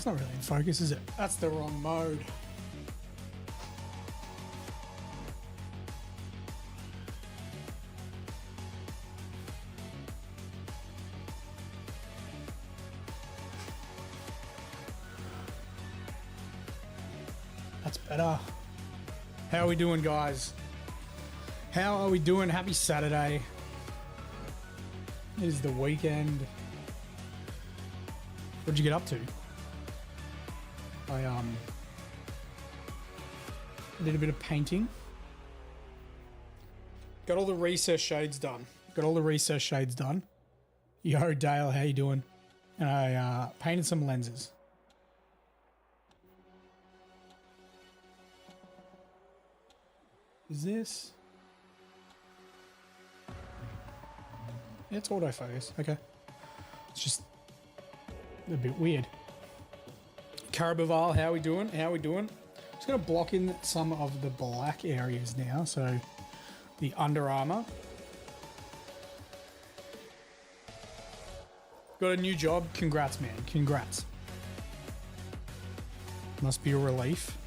It's not really in focus, is it? That's the wrong mode. That's better. How are we doing, guys? How are we doing? Happy Saturday. It is the weekend. What'd you get up to? I did a bit of painting. Got all the recess shades done. Yo, Dale, how you doing? And I painted some lenses. Is this? Yeah, it's autofocus. Okay. It's just a bit weird. Carabaval, how we doing? Just going to block in some of the black areas now. So the Under Armour. Got a new job. Congrats, man. Congrats. Must be a relief.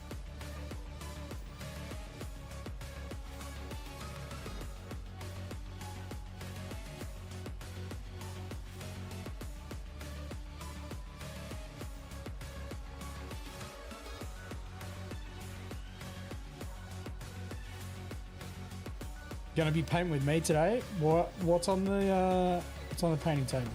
Gonna be painting with me today. What's on the painting table?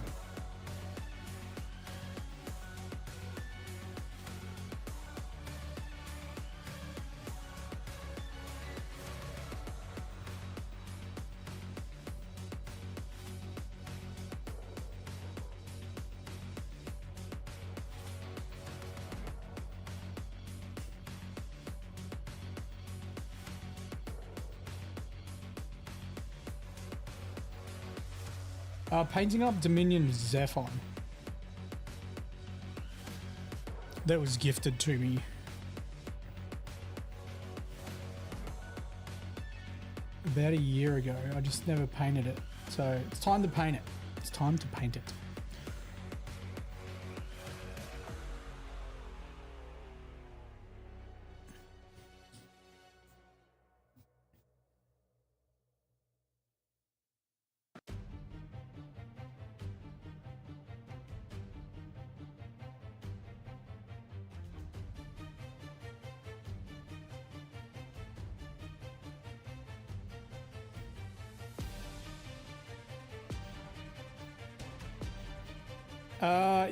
Painting up Dominion Zephon. That was gifted to me. About a year ago. I just never painted it. So it's time to paint it. It's time to paint it.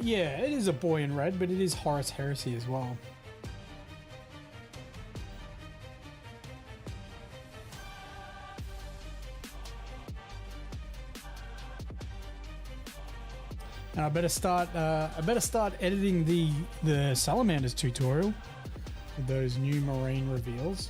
Yeah, it is a boy in red, but it is Horus Heresy as well. And I better start editing the Salamanders tutorial with those new marine reveals.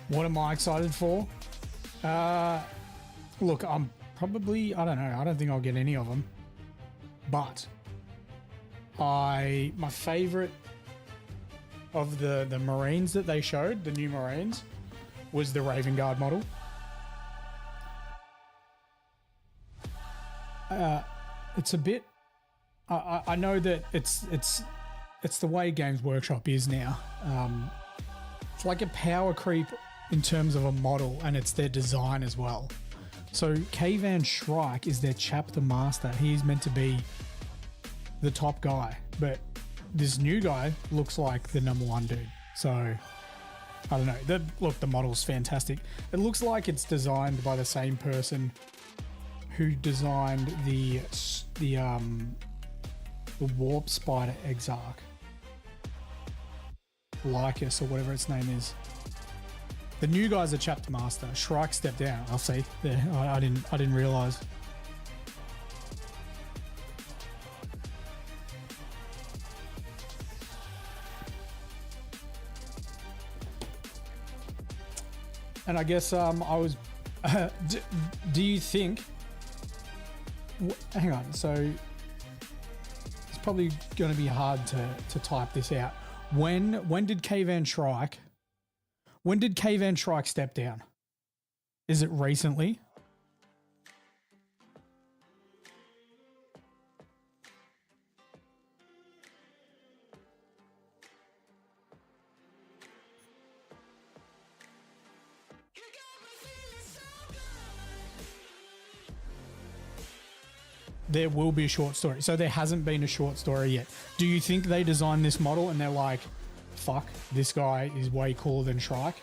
What am I excited for? Look, I don't know. I don't think I'll get any of them. But my favorite of the Marines that they showed, the new Marines, was the Raven Guard model. it's a bit. I know that it's the way Games Workshop is now. It's like a power creep in terms of a model, and it's their design as well. So Kayvan Shrike is their chapter master. He's meant to be the top guy, but this new guy looks like the #1 dude. So I don't know. Look, the model's fantastic. It looks like it's designed by the same person who designed the Warp Spider Exarch, Lycus or whatever its name is. The new guy's a chapter master. Shrike stepped down. I'll see. There, I didn't realize. And I guess I was. Do you think? Hang on. So it's probably going to be hard to type this out. When did Kayvan Shrike? When did Kayvan Shrike step down? Is it recently? There will be a short story. So there hasn't been a short story yet. Do you think they designed this model and they're like, fuck, this guy is way cooler than Shrike?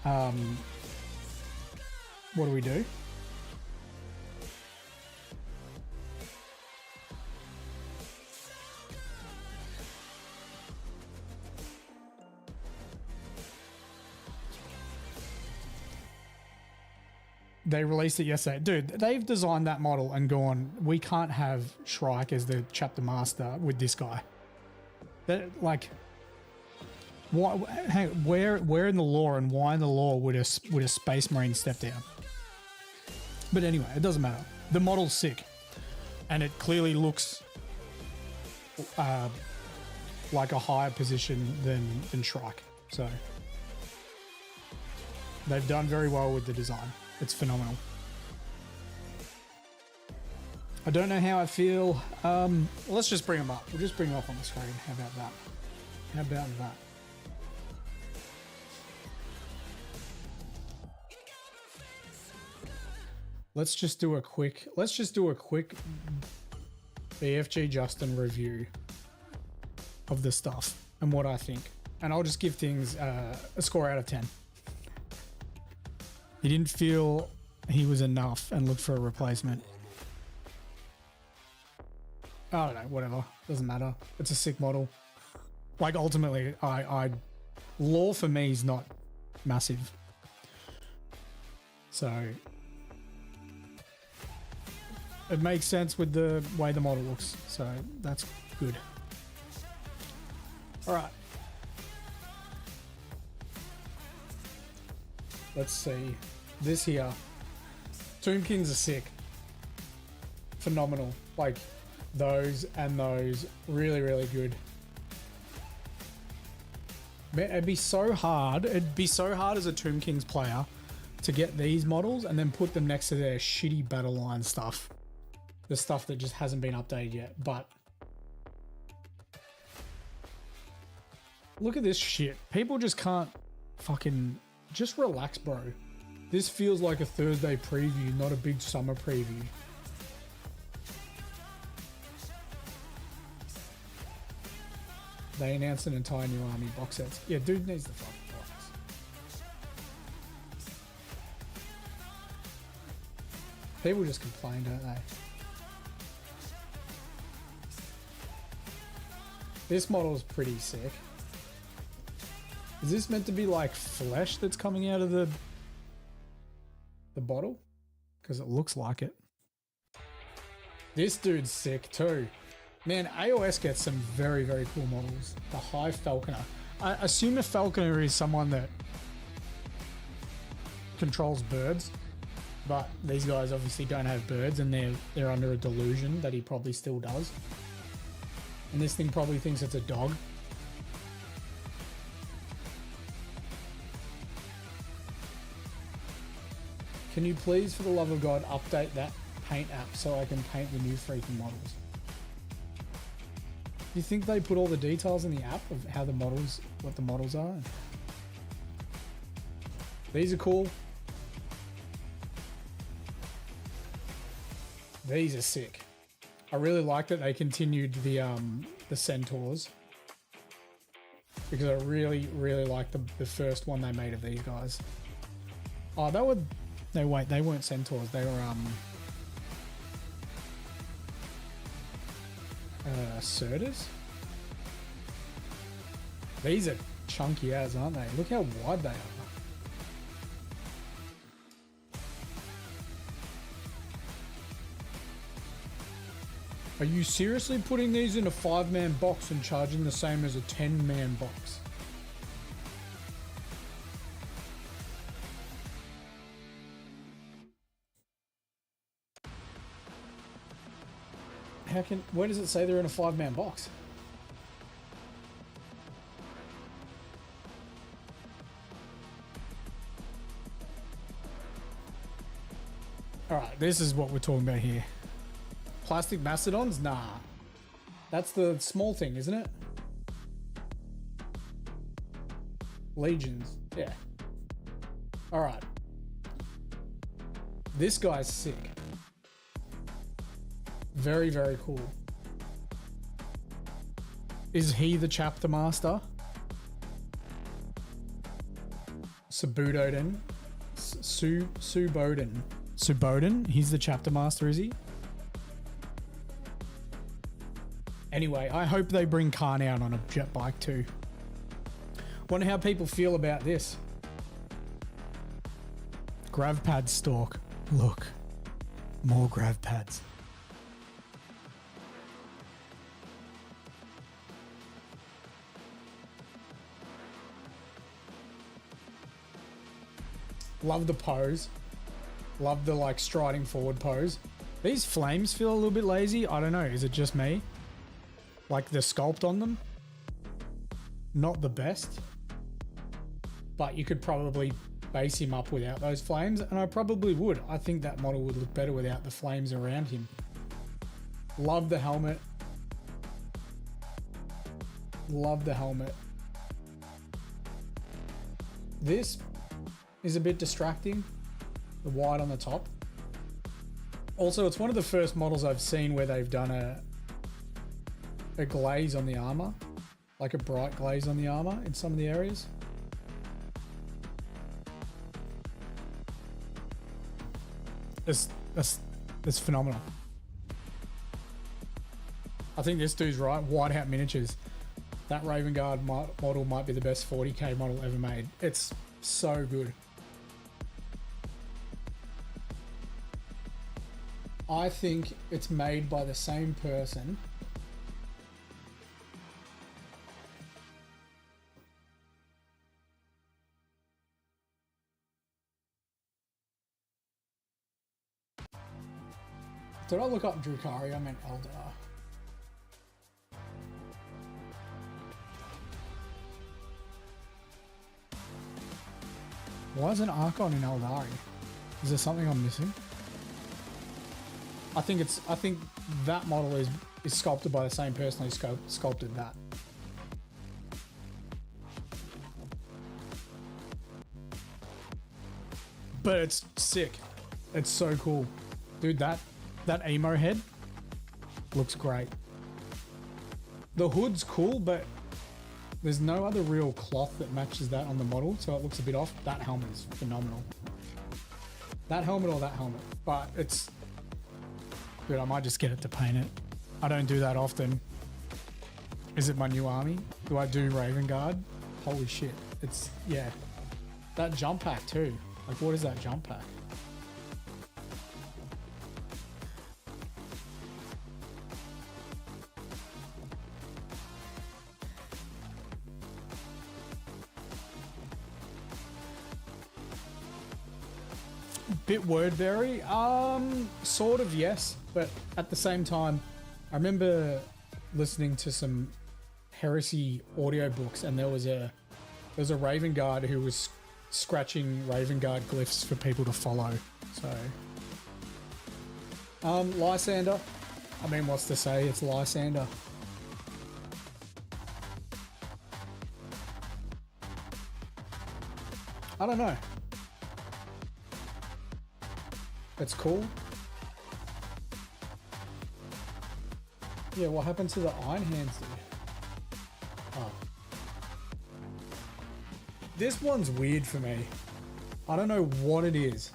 What do we do? They released it yesterday. Dude, they've designed that model and gone, we can't have Shrike as the chapter master with this guy. That, like, what? Where in the lore and why in the lore would a Space Marine step down? But anyway, it doesn't matter. The model's sick, and it clearly looks like a higher position than Shrike. So they've done very well with the design. It's phenomenal. I don't know how I feel. Let's just bring them up. We'll just bring them up on the screen. How about that? How about that? Let's just do a quick BFG Justin review of the stuff and what I think. And I'll just give things a score out of 10. He didn't feel he was enough and looked for a replacement. I don't know, whatever. Doesn't matter. It's a sick model. Like, ultimately, lore for me is not massive. So it makes sense with the way the model looks. So that's good. All right. Let's see. This here. Tomb Kings are sick. Phenomenal. Like, those and those. Really, really good. Man, it'd be so hard. It'd be so hard as a Tomb Kings player to get these models and then put them next to their shitty battle line stuff. The stuff that just hasn't been updated yet. But look at this shit. People just can't fucking... Just relax, bro. This feels like a Thursday preview, not a big summer preview. They announced an entire new army box sets. Yeah, dude needs the fucking box. People just complain, don't they? This model is pretty sick. Is this meant to be like flesh that's coming out of the bottle? Because it looks like it. This dude's sick too. Man, AOS gets some very, very cool models. The High Falconer. I assume a Falconer is someone that controls birds, but these guys obviously don't have birds and they're under a delusion that he probably still does. And this thing probably thinks it's a dog. Can you please, for the love of God, update that paint app so I can paint the new freaking models. Do you think they put all the details in the app of how the models, what the models are? These are cool. These are sick. I really like that they continued the centaurs, because I really like the first one they made of these guys. Oh, they were, no wait, they weren't centaurs. They were Certers. These are chunky as, aren't they? Look how wide they are. Are you seriously putting these in a 5-man box and charging the same as a 10-man box? How can, where does it say they're in a 5-man box? Alright, this is what we're talking about here. Plastic mastodons? Nah. That's the small thing, isn't it? Legions. Yeah. Alright. This guy's sick. Very cool. Is he the chapter master? Suboden. Suboden. Suboden? He's the chapter master, is he? Anyway, I hope they bring Khan out on a jet bike too. Wonder how people feel about this. Grav pad stalk. Look. More grav pads. Love the pose. Love the like striding forward pose. These flames feel a little bit lazy. I don't know. Is it just me? Like the sculpt on them? Not the best. But you could probably base him up without those flames. And I probably would. I think that model would look better without the flames around him. Love the helmet. Love the helmet. This is a bit distracting, the white on the top. Also, it's one of the first models I've seen where they've done a glaze on the armor, like a bright glaze on the armor in some of the areas. It's phenomenal. I think this dude's right. Whiteout miniatures. That Raven Guard model might be the best 40k model ever made. It's so good. I think it's made by the same person Did I look up Drukhari? I meant Eldar. Why is an Archon in Eldari? Is there something I'm missing? I think that model is sculpted by the same person who sculpted that. But it's sick. It's so cool. Dude, that emo head looks great. The hood's cool, but there's no other real cloth that matches that on the model, so it looks a bit off. That helmet is phenomenal. That helmet or that helmet. But it's... Dude, I might just get it to paint it. I don't do that often. Is it my new army? Do I do Raven Guard? Holy shit. It's... yeah. That jump pack too. Like, what is that jump pack? Bit wordberry, sort of, yes, but at the same time, I remember listening to some Heresy audiobooks, and there was a Raven Guard who was scratching Raven Guard glyphs for people to follow. So Lysander. I mean, what's to say? It's Lysander. I don't know. It's cool. Yeah, what happened to the Iron Hands, dude? Oh. This one's weird for me. I don't know what it is.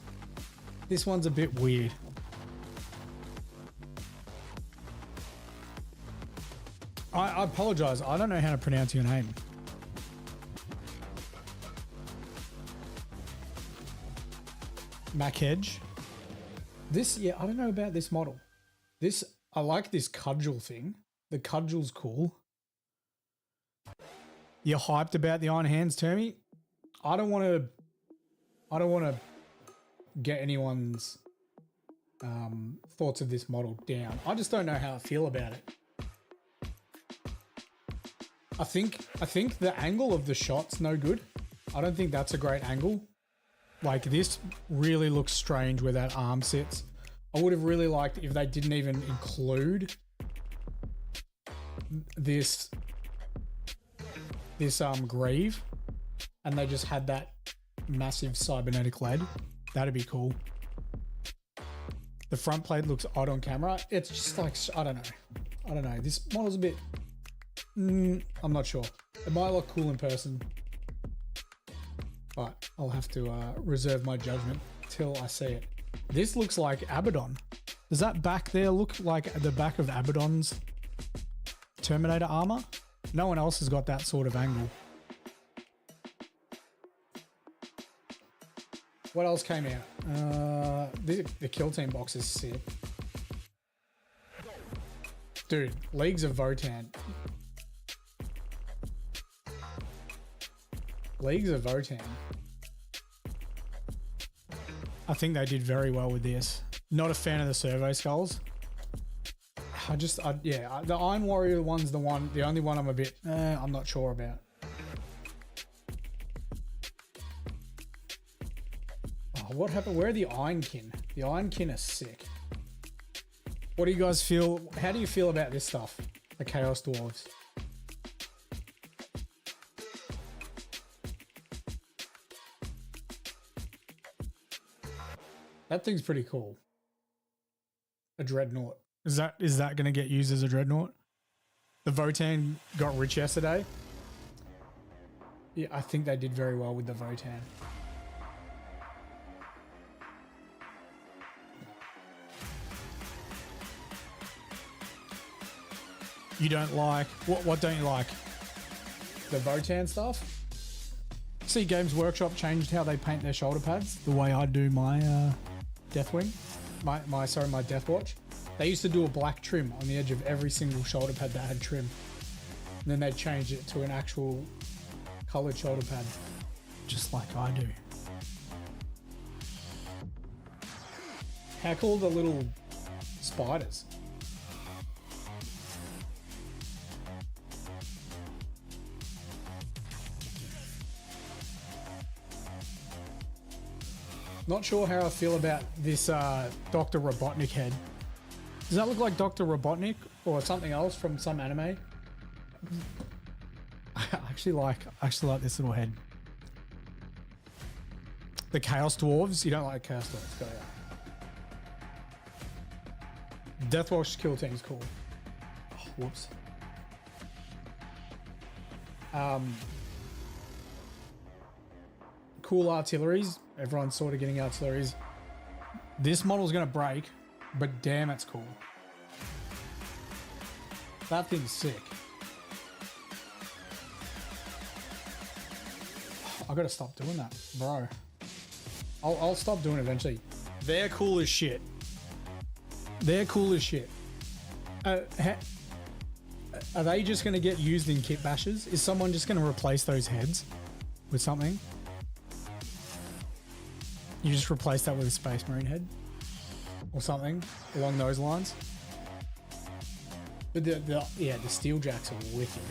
This one's a bit weird. I apologize. I don't know how to pronounce your name. Mackedge. This, yeah, I don't know about this model. This, I like this cudgel thing. The cudgel's cool. You're hyped about the Iron Hands, Termy? I don't want to get anyone's thoughts of this model down. I just don't know how I feel about it. I think the angle of the shot's no good. I don't think that's a great angle. Like, this really looks strange where that arm sits. I would have really liked if they didn't even include this greave and they just had that massive cybernetic lead. That'd be cool. The front plate looks odd on camera. It's just like, I don't know. This model's a bit, I'm not sure. It might look cool in person, but I'll have to reserve my judgment till I see it. This looks like Abaddon. Does that back there look like the back of Abaddon's Terminator armor? No one else has got that sort of angle. What else came out? The Kill Team box is sick. Dude, Leagues of Votan. Leagues of Votan. I think they did very well with this. Not a fan of the servo skulls. Yeah, the Iron Warrior one's the only one I'm a bit, I'm not sure about. Oh, what happened? Where are the Ironkin? The Ironkin are sick. What do you guys feel? How do you feel about this stuff? The Chaos Dwarves. That thing's pretty cool. A dreadnought. Is that going to get used as a dreadnought? The Votan got rich yesterday. Yeah, I think they did very well with the Votan. You don't like... What don't you like? The Votan stuff? See, Games Workshop changed how they paint their shoulder pads. The way I do my Deathwing. My Deathwatch. They used to do a black trim on the edge of every single shoulder pad that had trim. And then they changed it to an actual coloured shoulder pad. Just like I do. How cool are the little spiders? Not sure how I feel about this Dr. Robotnik head. Does that look like Dr. Robotnik or something else from some anime? I actually like this little head. The Chaos Dwarves? You don't like Chaos Dwarves, got it. Deathwatch Kill Team's cool. Oh, whoops. Cool artilleries. Everyone's sort of getting artilleries. This model's going to break, but damn, it's cool. That thing's sick. I gotta stop doing that, bro. I'll stop doing it eventually. They're cool as shit. They're cool as shit. Are they just going to get used in kit bashes? Is someone just going to replace those heads with something? You just replace that with a Space Marine head or something along those lines. But the steel jacks are wicked.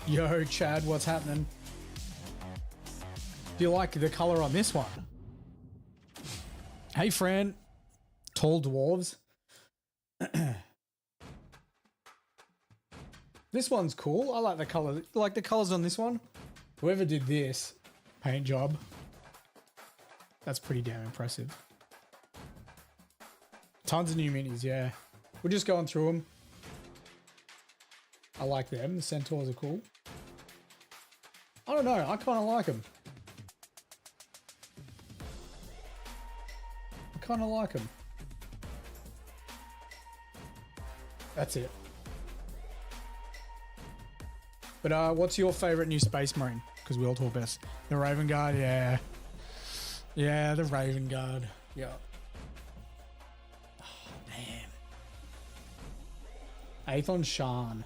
Yo, Chad, what's happening? Do you like the color on this one? Hey, Fran. Tall dwarves. This one's cool. I like the color. Like the colors on this one. Whoever did this paint job, that's pretty damn impressive. Tons of new minis, yeah. We're just going through them. I like them. The centaurs are cool. I don't know. I kind of like them. I kind of like them. That's it. But what's your favorite new Space Marine? Because we all talk about the Raven Guard. Yeah. Yeah, the Raven Guard. Yeah. Oh, damn. Aethon Shan.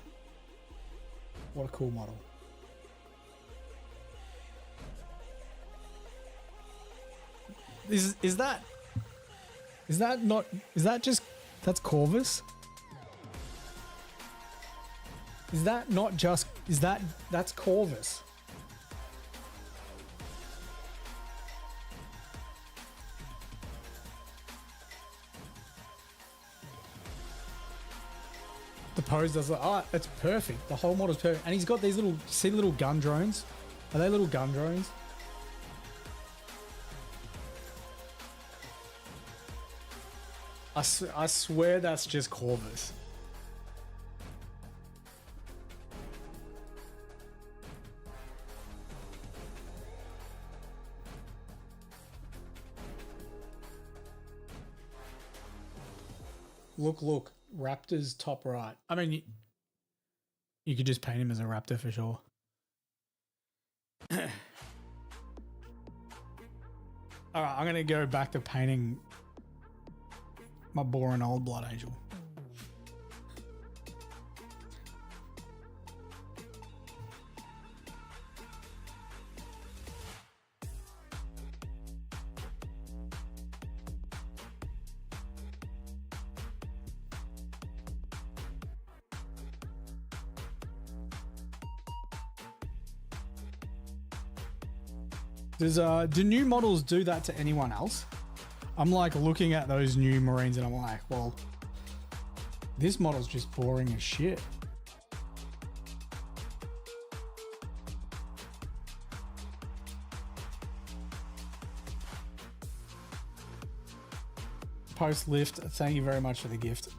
What a cool model. Is that just that's Corvus? Is that not just that's Corvus? The pose does like, oh, it's perfect. The whole model's perfect. And he's got these little, see the little gun drones? Are they little gun drones? I swear that's just Corvus. Look. Raptor's top right. I mean, you could just paint him as a raptor for sure. All right, I'm going to go back to painting my boring old Blood Angel. Do new models do that to anyone else? I'm like looking at those new Marines and I'm like, well, this model's just boring as shit. Post lift, thank you very much for the gift.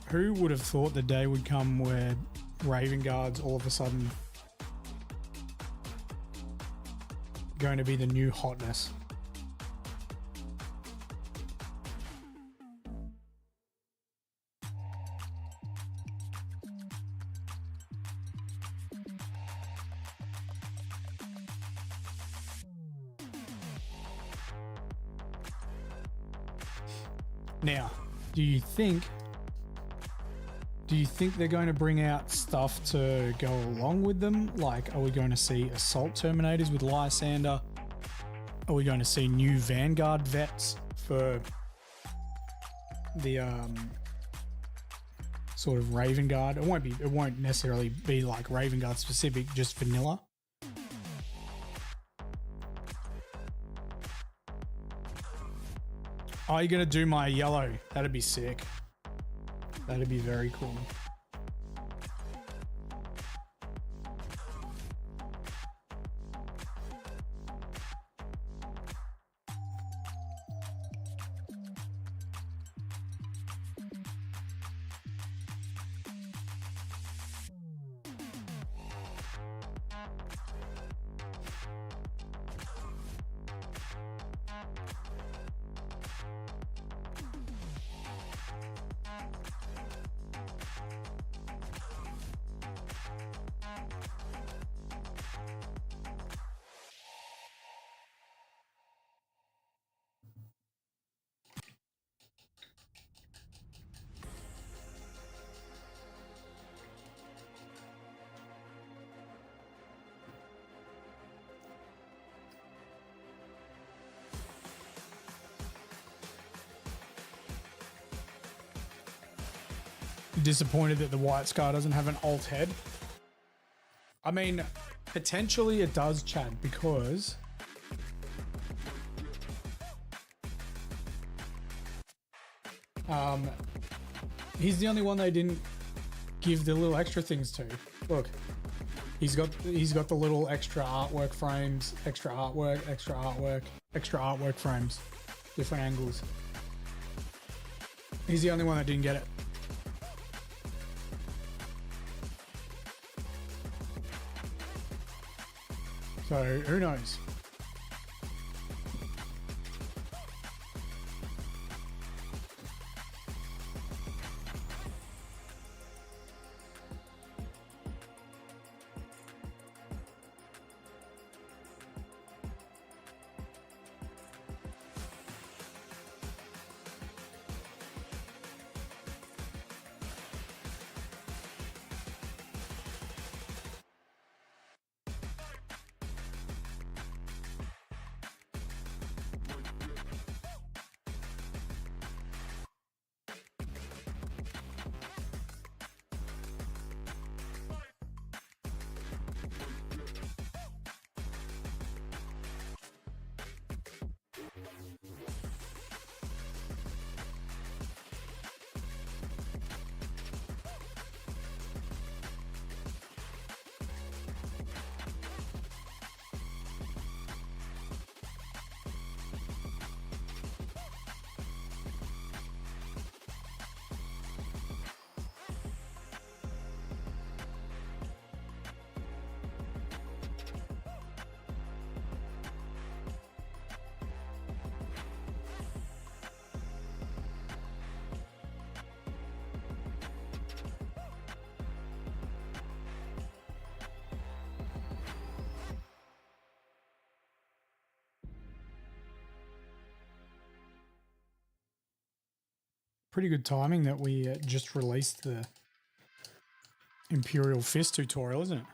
Who would have thought the day would come where Raven Guards all of a sudden going to be the new hotness? Now, do you think they're going to bring out stuff to go along with them? Like, are we going to see Assault Terminators with Lysander? Are we going to see new Vanguard vets for the sort of Raven Guard? It won't necessarily be like Raven Guard specific, just vanilla. Are you going to do my yellow? That'd be sick. That'd be very cool. disappointed that the White Scar doesn't have an alt head. I mean, potentially it does, Chad, because he's the only one they didn't give the little extra things to. Look, he's got the little extra artwork frames, extra artwork frames, different angles. He's the only one that didn't get it. So who knows? Pretty good timing that we just released the Imperial Fist tutorial, isn't it?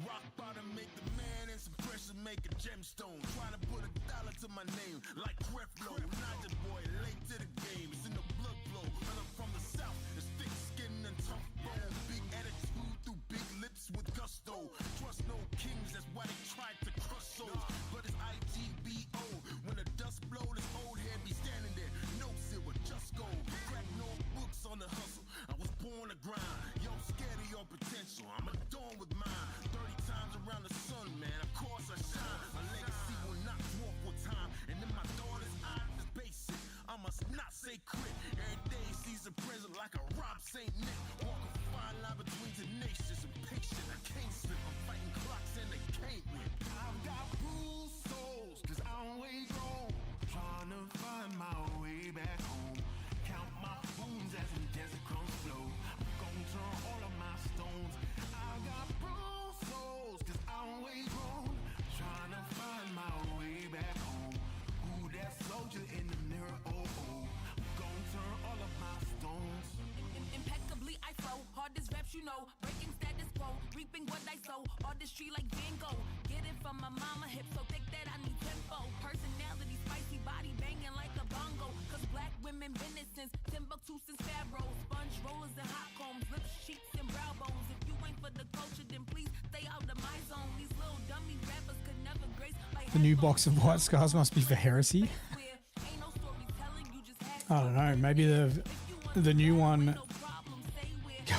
Rock bottom make the man and some pressure make a gemstone. Trying to put $1 to my name like Creflo. Not the boy, late to the game. It's in the blood flow. But I'm from the south, it's thick skin and tough bone. Big attitude through big lips with gusto. Trust no kings, that's why they tried to crush souls. But it's IGBO. When the dust blow, this old head be standing there. No silver, just gold. Crack no books on the hustle. I was born to grind. Yo, scared of your potential. I'm adorned with mine. 30 times around the sun, man. Of course I shine. My legacy will not dwarf with time. And in my daughter's eyes, it's basic. I must not say quit. Every day sees a present like a Rob St. Nick. Walk a fine line between tenacious and patient. I can't slip. I'm fighting clocks and they can't win. I've got bruised souls, cause I'm way grown. Trying to find my way back home. Count my wounds as the desert crumbs flow. I'm gonna turn all of my stones. I've got bruised souls, cause I'm way grown. Trying to find my way back home. Who that soldier in the mirror? Oh, oh. I'm gonna turn all of my stones. Impeccably I flow, hardest raps you know, breaking status quo, reaping what I sow, artistry like Van Gogh, get it from my mama, hip so thick that I need tempo, personality spicy, body banging like a bongo, cause black women been it since Timbuktu, since Pharaoh, sponge rollers and hot combs, lips, cheeks and brow bones, if you ain't for the culture then please stay out of my zone, these little dummy rappers could never grace my The new box of white scars must be for Heresy. I don't know, maybe the new one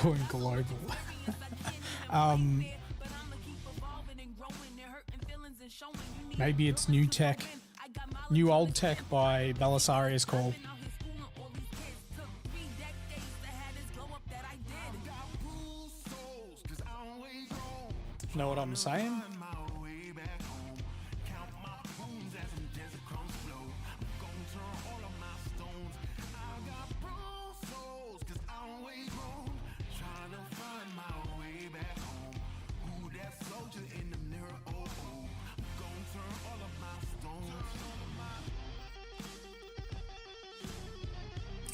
going global. Maybe it's new tech, new old tech by Belisari is called. Know what I'm saying?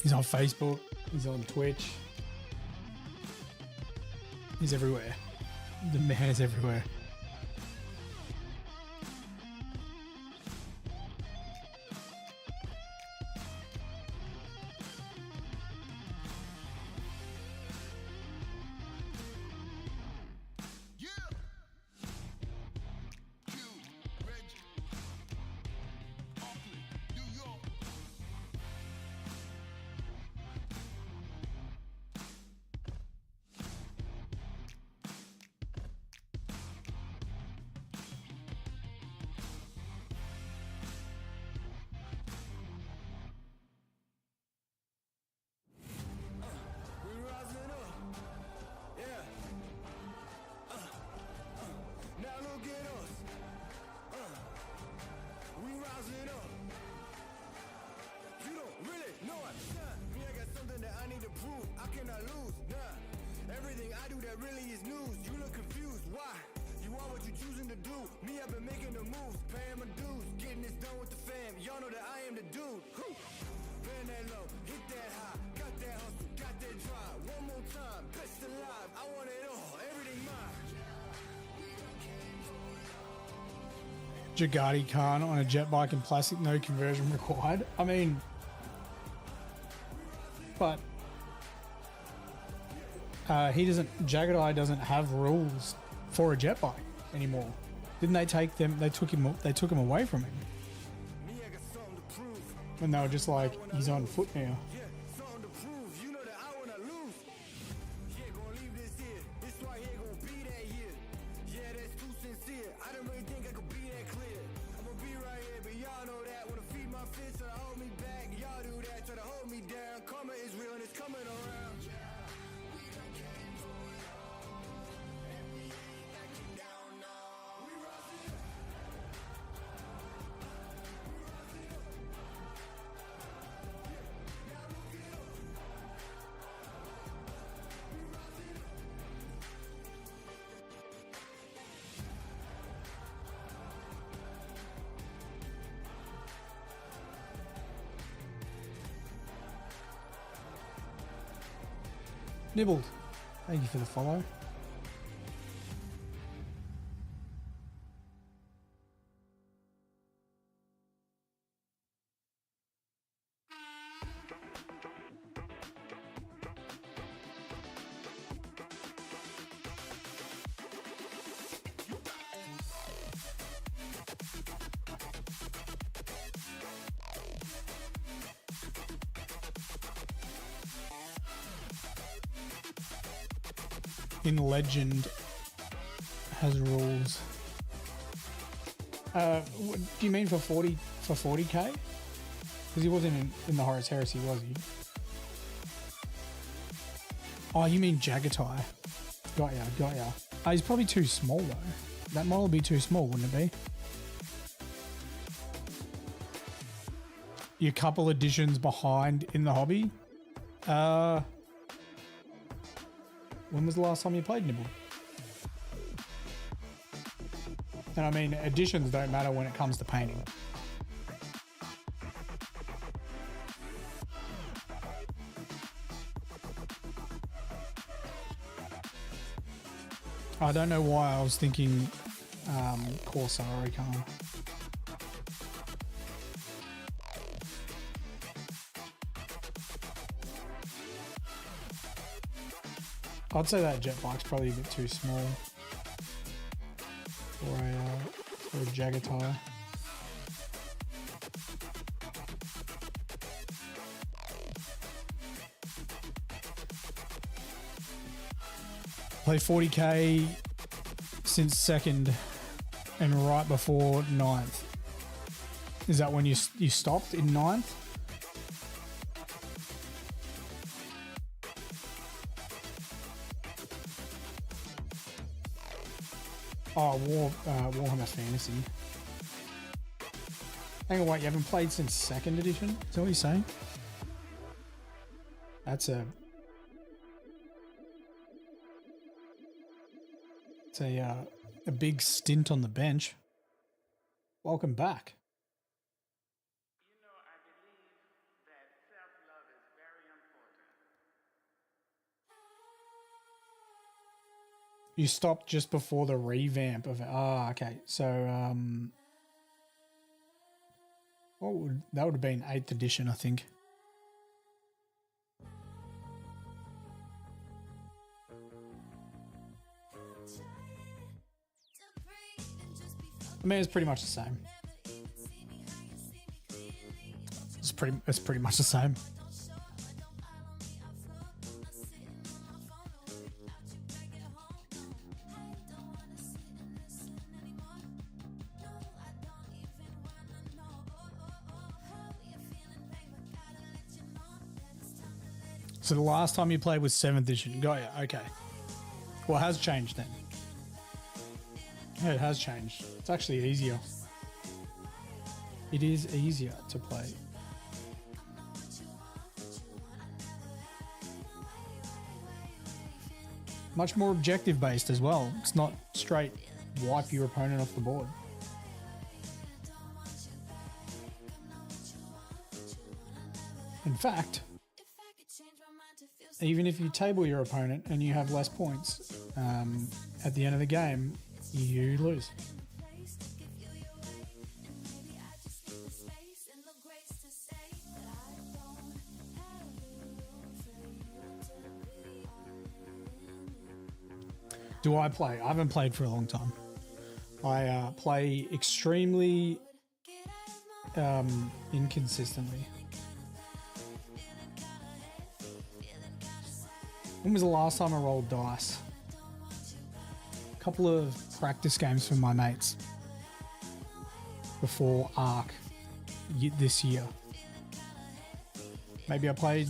He's on Facebook, he's on Twitch, he's everywhere. The man is everywhere. Jagati Khan on a jet bike in plastic, no conversion required. I mean, but Jagadai doesn't have rules for a jet bike anymore. Didn't they take them? They took him away from him. And they were just like, he's on foot now. Nibbled. Thank you for the follow. In Legend has rules. Do you mean for 40k? Because he wasn't in the Horus Heresy, was he? Oh, you mean Jagatai? Got ya. He's probably too small though. That model would be too small, wouldn't it be? You're a couple editions behind in the hobby. When was the last time you played Nibble? And I mean, editions don't matter when it comes to painting. I don't know why I was thinking Corsair Khan. I'd say that jet bike's probably a bit too small for a Jagatai. Played 40k since 2nd and right before 9th. Is that when you stopped in 9th? Oh, Warhammer Fantasy. Hang on, wait, you haven't played since 2nd edition? Is that what you're saying? That's a big stint on the bench. Welcome back. You know, I believe that self-love is very important. You stopped just before the revamp of it. Ah, okay. So, that would have been 8th edition, I think. I mean, it's pretty much the same. It's pretty much the same. So the last time you played was 7th edition. Got ya. Okay. Well, it has changed then. Yeah, it has changed. It's actually easier. It is easier to play. Much more objective based as well. It's not straight wipe your opponent off the board. In fact, even if you table your opponent and you have less points, at the end of the game, you lose. Do I play? I haven't played for a long time. I play extremely inconsistently. When was the last time I rolled dice? A couple of practice games for my mates before Arc this year. Maybe I played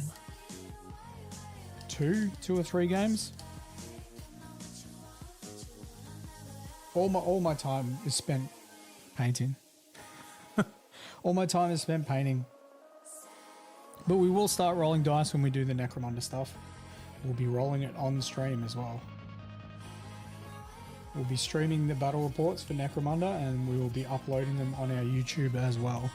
two or three games. All my time is spent painting. All my time is spent painting. But we will start rolling dice when we do the Necromunda stuff. We'll be rolling it on stream as well. We'll be streaming the battle reports for Necromunda and we will be uploading them on our YouTube as well.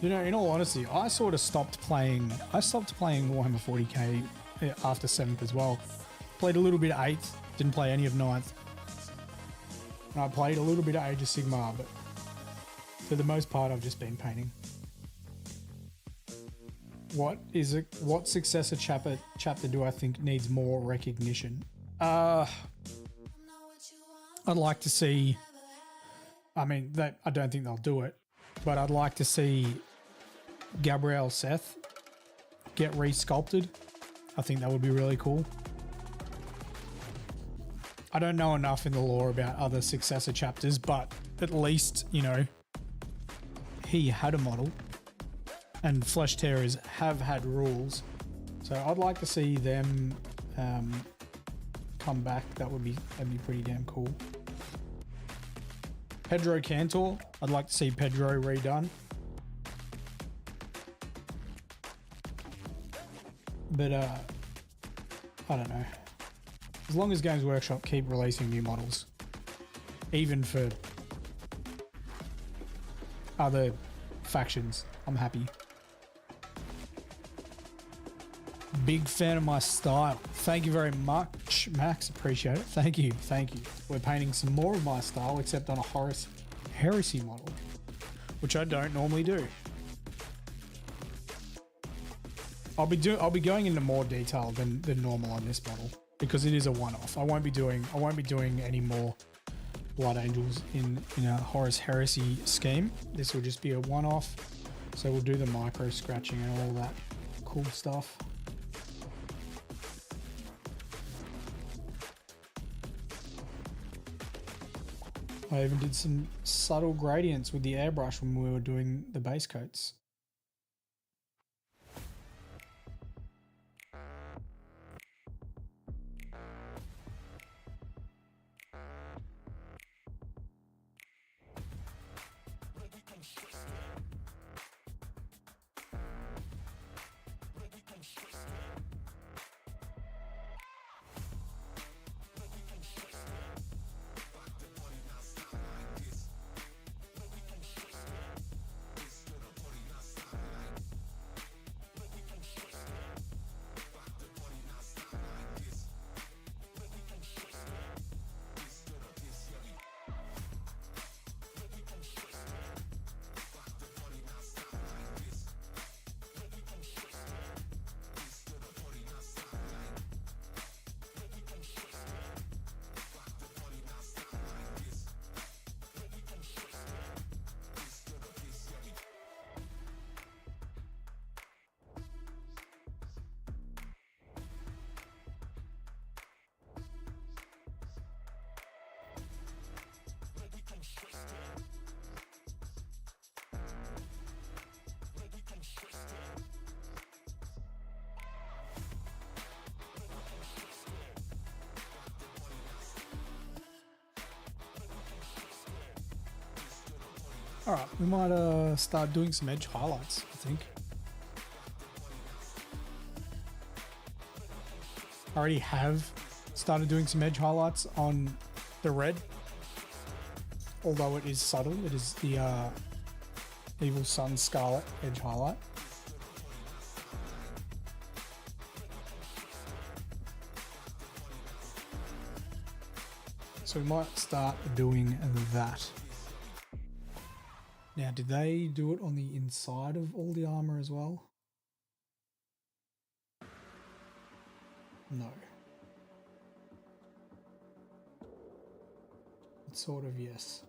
You know, in all honesty, I sort of stopped playing. I stopped playing Warhammer 40k after 7th as well. Played a little bit of 8th, didn't play any of 9th. And I played a little bit of Age of Sigmar, but for the most part, I've just been painting. What successor chapter do I think needs more recognition? I'd like to see. I mean, I don't think they'll do it, but I'd like to see Gabriel Seth get resculpted. I think that would be really cool. I don't know enough in the lore about other successor chapters, but at least, you know, he had a model and Flesh Tearers have had rules. So I'd like to see them come back. That'd be pretty damn cool. Pedro Cantor, I'd like to see Pedro redone. But I don't know. As long as Games Workshop keep releasing new models, even for other factions, I'm happy. Big fan of my style. Thank you very much, Max. Appreciate it. Thank you. Thank you. We're painting some more of my style, except on a Horus Heresy model, which I don't normally do. I'll be going into more detail than normal on this model because it is a one-off. I won't be doing any more Blood Angels in a Horus Heresy scheme. This will just be a one-off. So we'll do the micro scratching and all that cool stuff. I even did some subtle gradients with the airbrush when we were doing the base coats. All right, we might start doing some edge highlights, I think. I already have started doing some edge highlights on the red, although it is subtle. It is the Evil Sun Scarlet edge highlight. So we might start doing that. Now, did they do it on the inside of all the armor as well? No. It's sort of yes.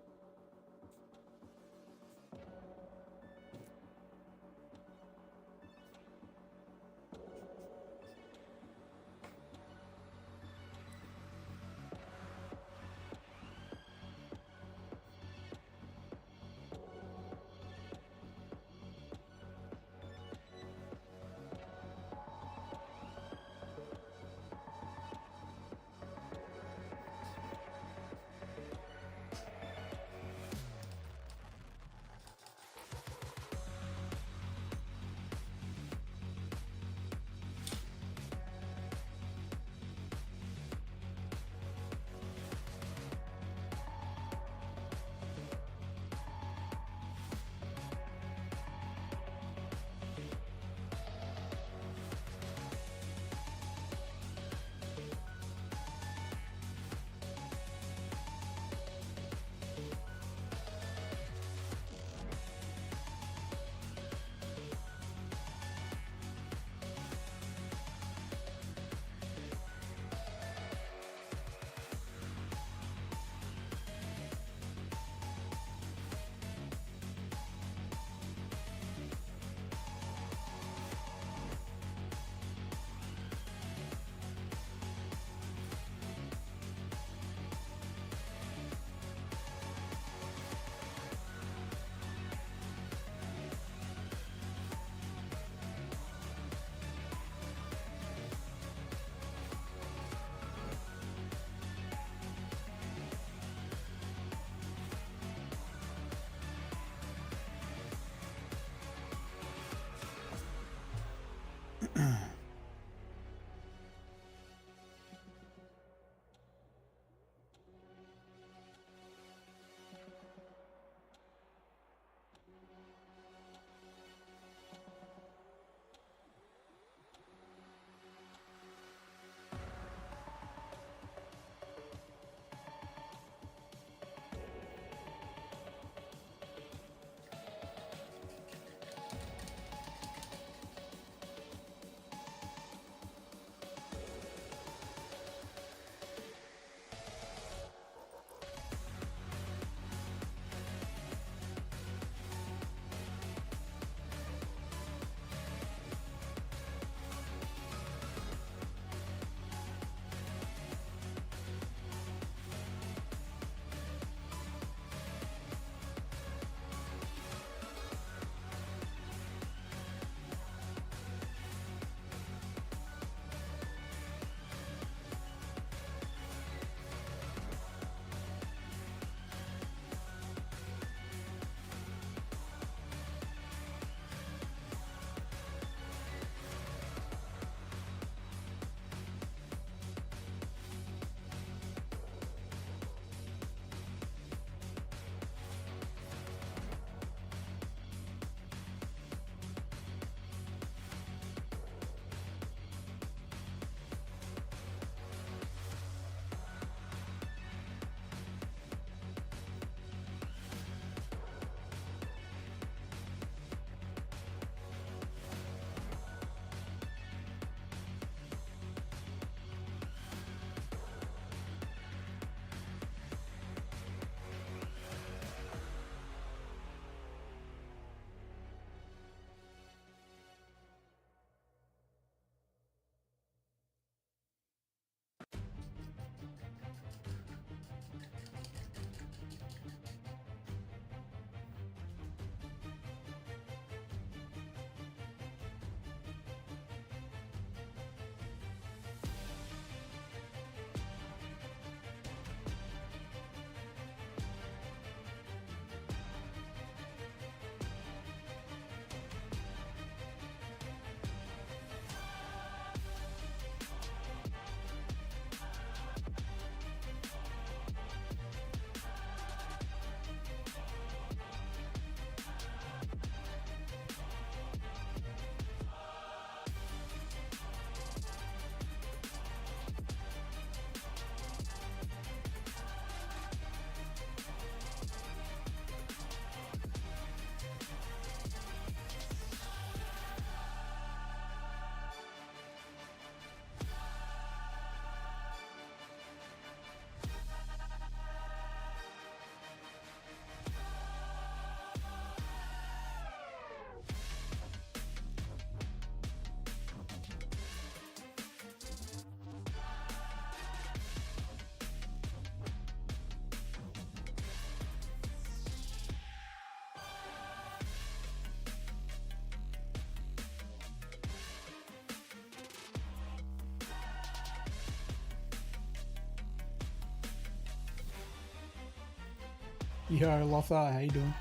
Yo, Lothar, how you doing?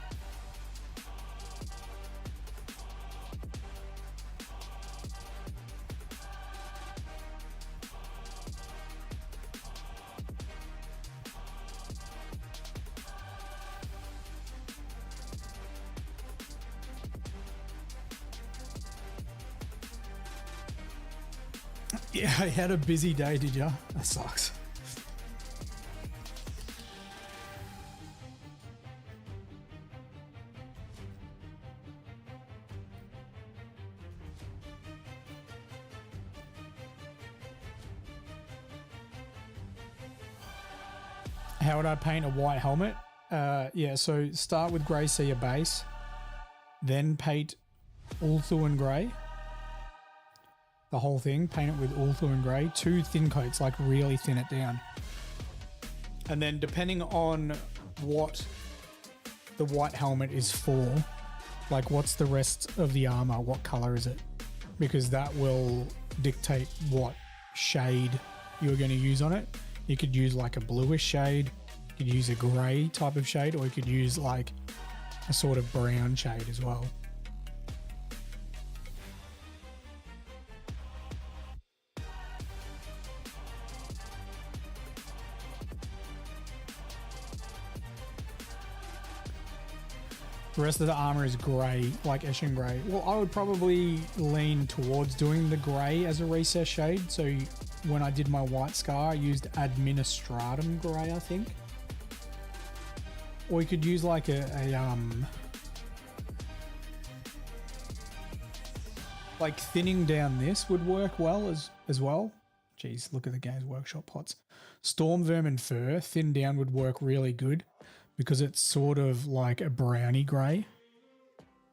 Yeah, I had a busy day, did ya? That sucks. How would I paint a white helmet? Yeah, so start with grey sea base, then paint Ulthuan grey. The whole thing, paint it with Ulthuan grey, 2 thin coats, like really thin it down. And then depending on what the white helmet is for, like what's the rest of the armor, what color is it? Because that will dictate what shade you're going to use on it. You could use like a bluish shade, you could use a grey type of shade, or you could use like a sort of brown shade as well. The rest of the armor is grey, like Eshin grey. Well, I would probably lean towards doing the grey as a recess shade. So when I did my white scar, I used Administratum grey, I think. Or you could use like like thinning down this would work well as well. Jeez, look at the Games Workshop pots. Storm Vermin Fur, thin down would work really good because it's sort of like a browny grey.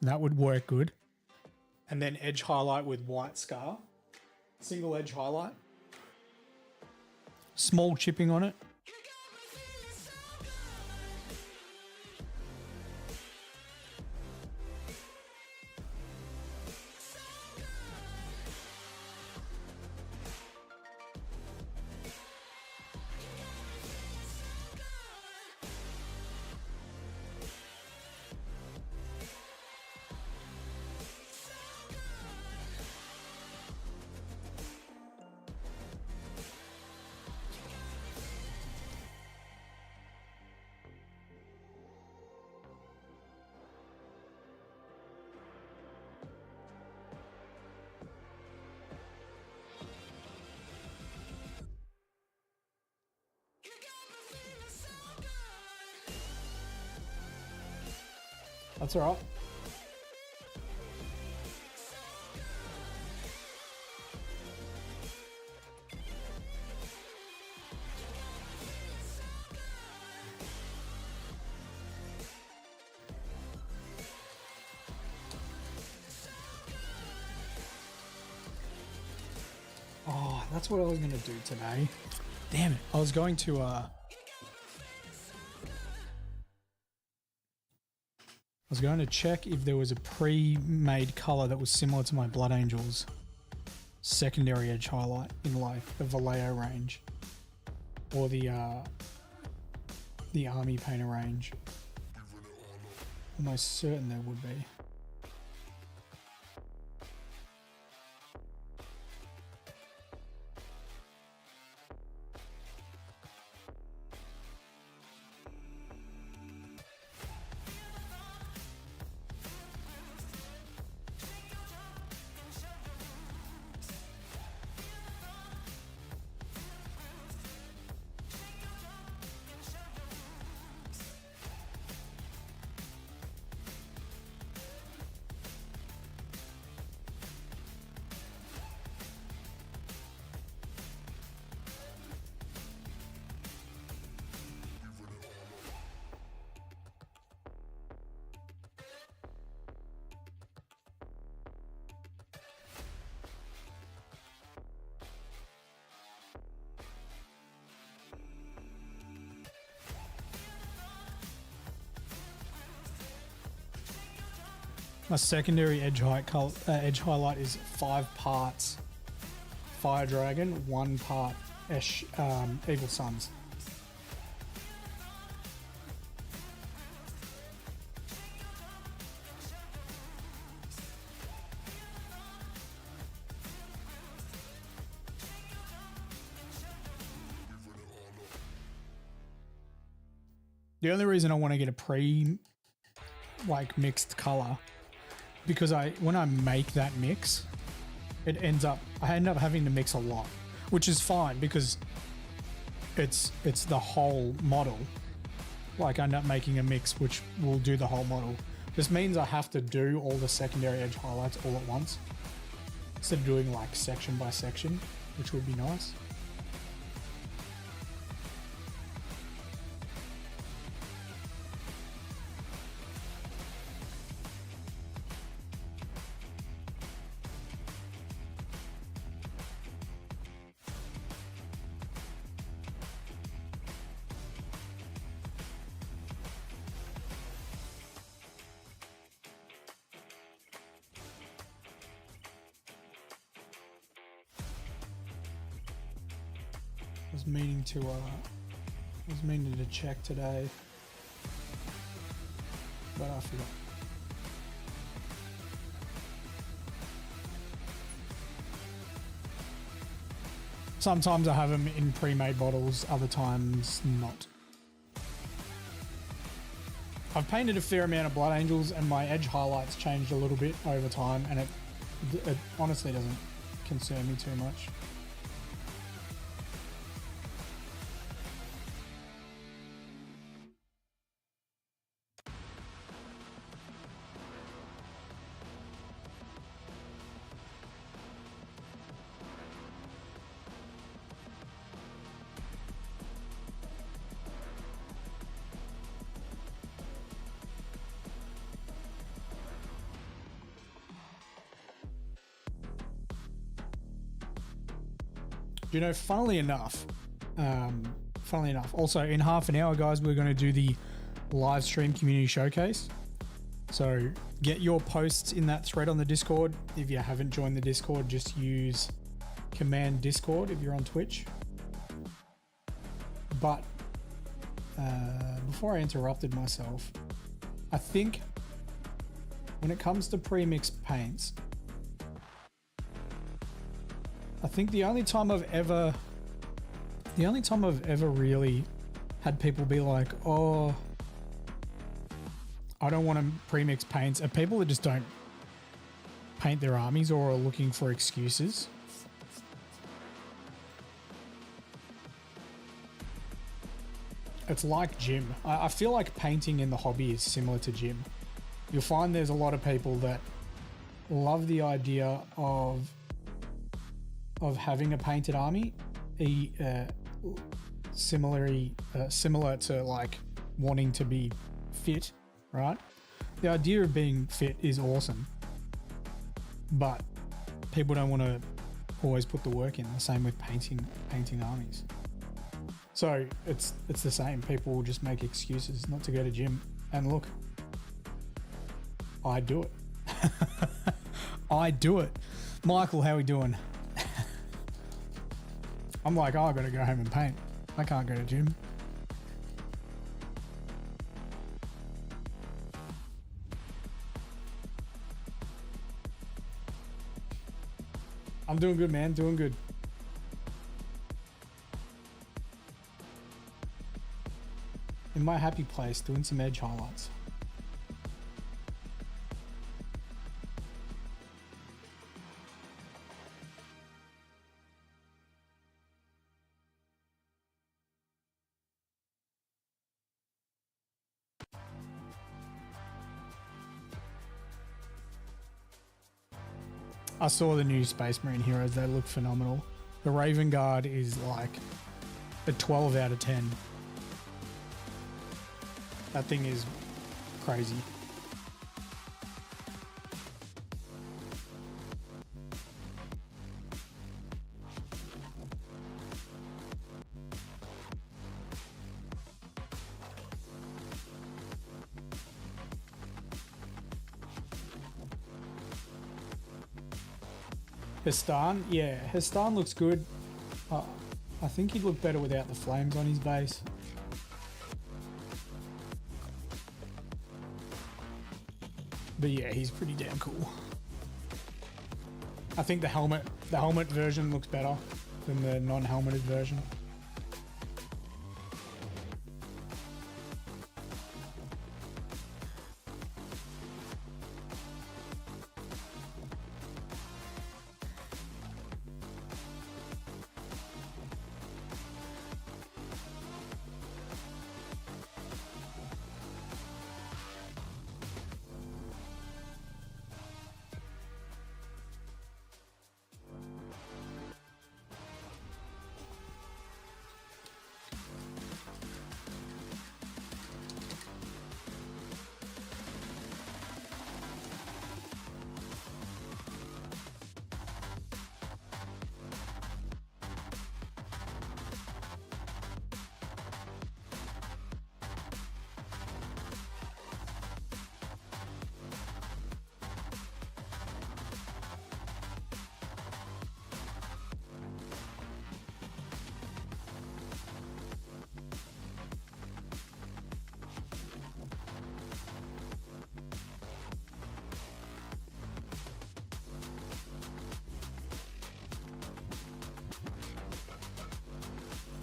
That would work good. And then edge highlight with white scar. Single edge highlight. Small chipping on it. That's all right. Oh, that's what I was going to do today. Damn it. I was going to check if there was a pre-made color that was similar to my Blood Angels secondary edge highlight in like the Vallejo range or the Army Painter range. Almost certain there would be. My secondary edge highlight is 5 parts Fire Dragon, 1 part Evil Suns. The only reason I want to get a mixed color, because when I make that mix, I end up having to mix a lot, which is fine because it's the whole model. Like I end up making a mix which will do the whole model. This means I have to do all the secondary edge highlights all at once instead of doing like section by section, which would be nice. I was meaning to check today, but I forgot. Sometimes I have them in pre-made bottles, other times not. I've painted a fair amount of Blood Angels, and my edge highlights changed a little bit over time, and it honestly doesn't concern me too much. You know, funnily enough, also in half an hour, guys, we're going to do the live stream community showcase. So get your posts in that thread on the Discord. If you haven't joined the Discord, just use command Discord if you're on Twitch. But before I interrupted myself, I think when it comes to pre-mixed paints, I think the only time I've ever really had people be like, oh, I don't want to pre-mix paints, are people that just don't paint their armies or are looking for excuses. It's like gym. I feel like painting in the hobby is similar to gym. You'll find there's a lot of people that love the idea of having a painted army, similar to like wanting to be fit, right? The idea of being fit is awesome, but people don't want to always put the work in. The same with painting armies. So it's the same. People will just make excuses not to go to gym. And look, I do it. I do it. Michael, how we doing? I'm like, oh, I gotta go home and paint. I can't go to gym. I'm doing good, man. Doing good. In my happy place, doing some edge highlights. I saw the new Space Marine heroes. They look phenomenal. The Raven Guard is like a 12 out of 10. That thing is crazy. Histan, yeah, Histan looks good. I think he'd look better without the flames on his base. But yeah, he's pretty damn cool. I think the helmet version looks better than the non-helmeted version.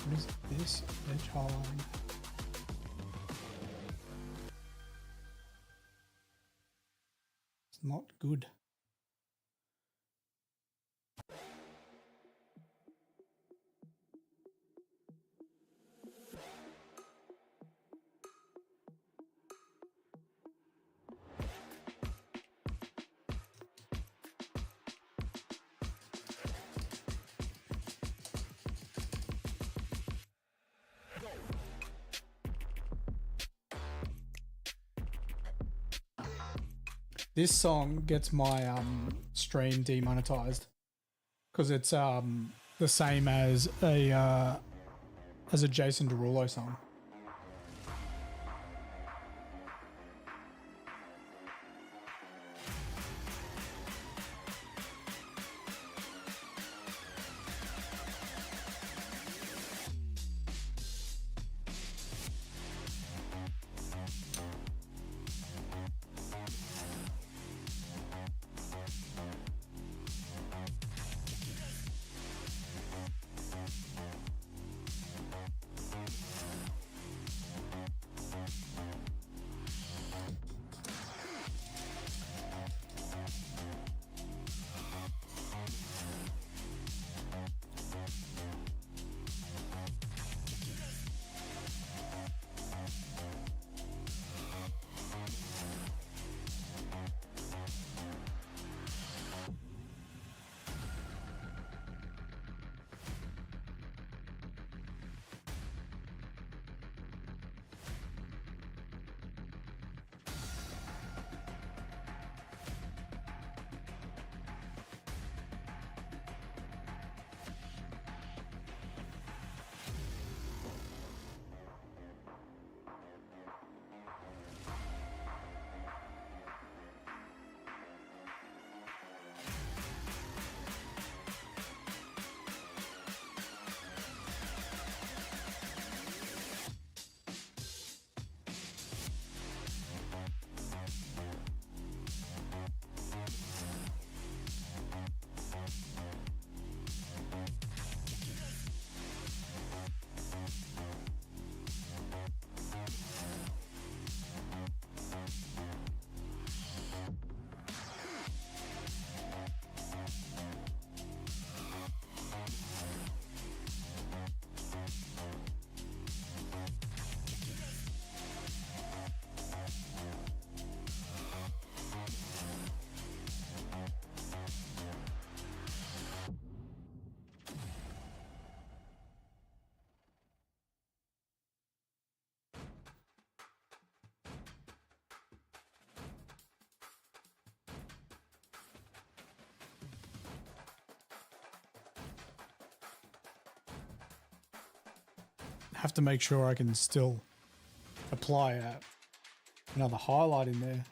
What is this edge highlighting? not good. This song gets my stream demonetized because it's the same as a Jason Derulo song. Have to make sure I can still apply another highlight in there.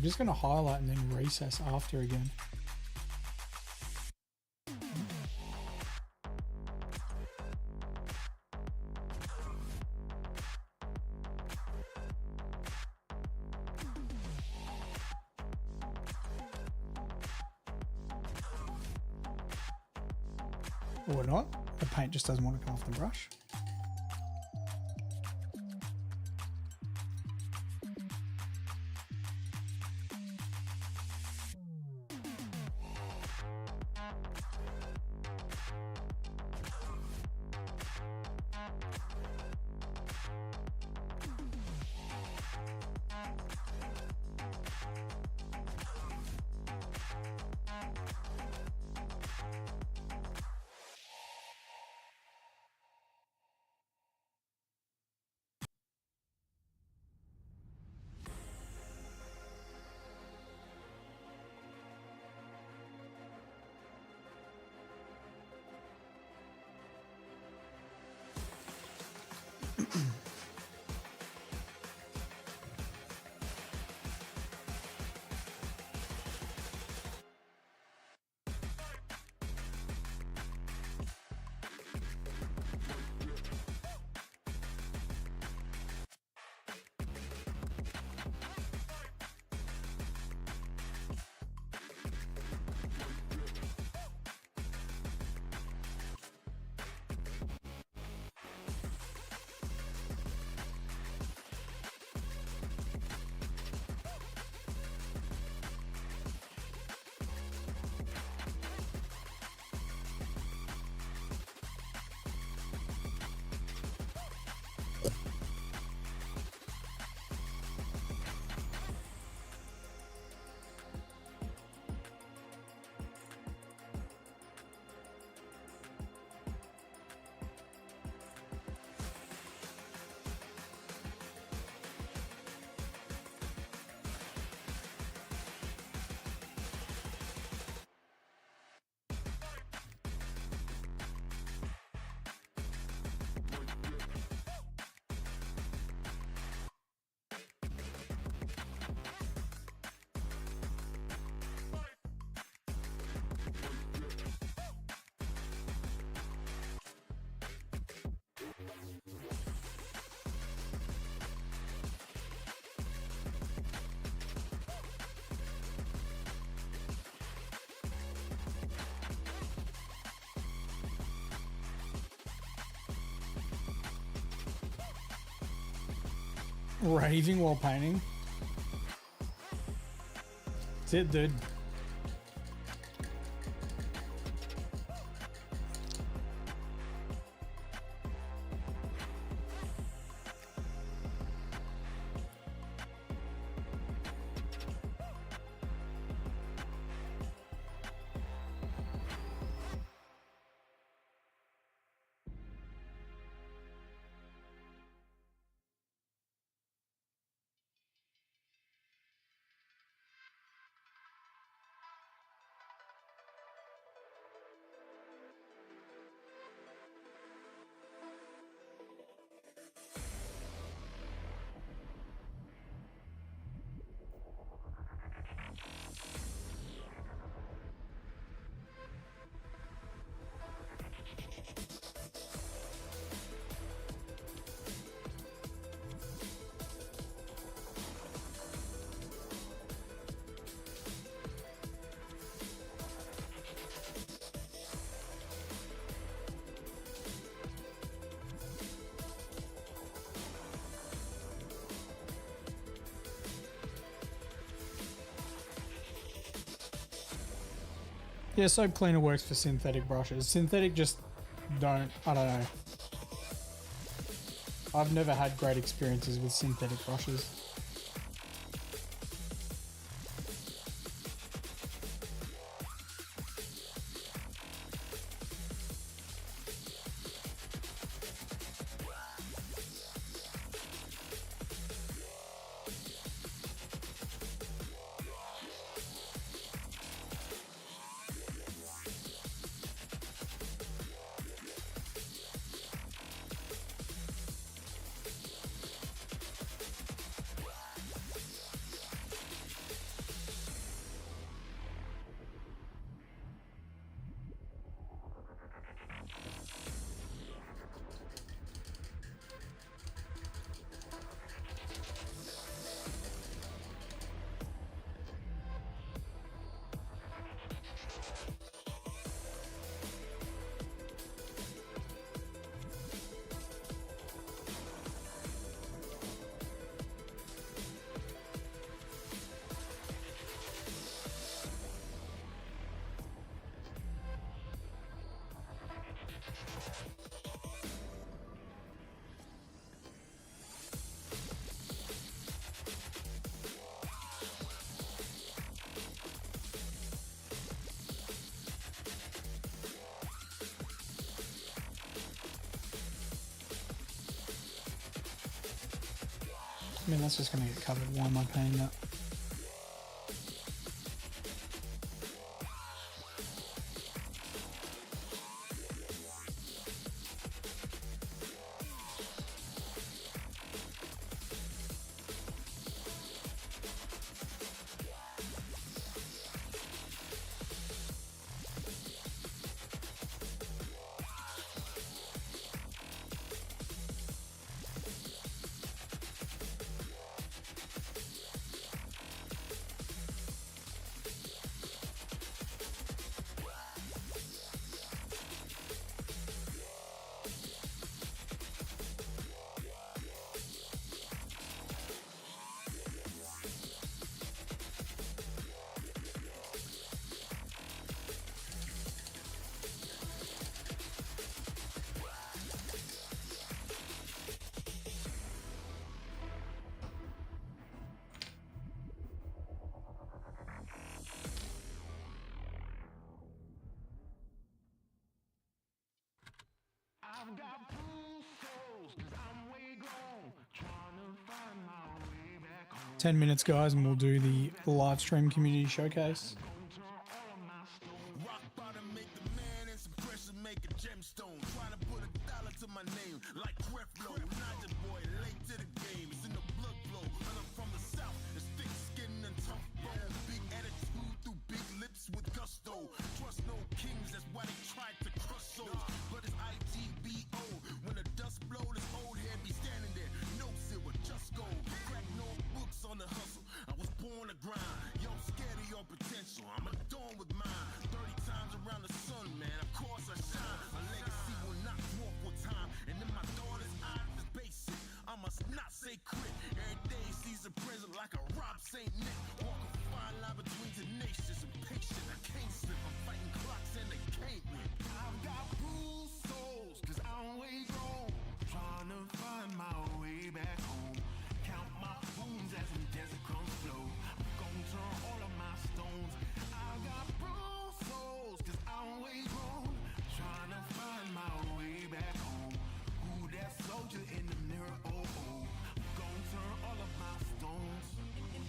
We're just going to highlight and then recess after again. Or not. The paint just doesn't want to come off the brush. Raving while painting. That's it, dude. Yeah, soap cleaner works for synthetic brushes. Synthetic just I don't know. I've never had great experiences with synthetic brushes. mean, that's just going to get covered. Why am I paying that? I've got blue souls, 'cause I'm way gone, trying to find my way back home. 10 minutes, guys, and we'll do the live stream community showcase. Rock bottom make the man and some pressure make a gemstone. Trying to put a dollar to my name like Creflo. Not the boy, late to the game. It's in the blood flow. And I'm from the south. It's thick skin and tough bone. Big attitude through big lips with gusto. Trust no kings, that's why they tried to crush souls. But it's IGBO. When the dust blow, this old head be standing there. No silver, just gold. Crack no books on the hustle. I was born to grind. Yo, I'm scared of your potential. I'm adorned with mine. 30 times around the sun, man. Of course I shine. My legacy will not dwarf with time. And in my daughter's eyes is basic. I must not say quit. Every day sees a present like a Rob St. Nick. Walk a fine line between tenacious and patient. I can't slip. I'm fighting clocks and they can't win. I've got bruised souls, 'cause I'm way grown. Trying to find my way back home. Count my wounds as some desert crumbs flow. I'm gonna turn all of my stones. I've got bruised souls, 'cause I'm way grown. Trying to find my way back home. Who that soldier in the mirror? Oh, oh. I'm gonna turn all of my stones.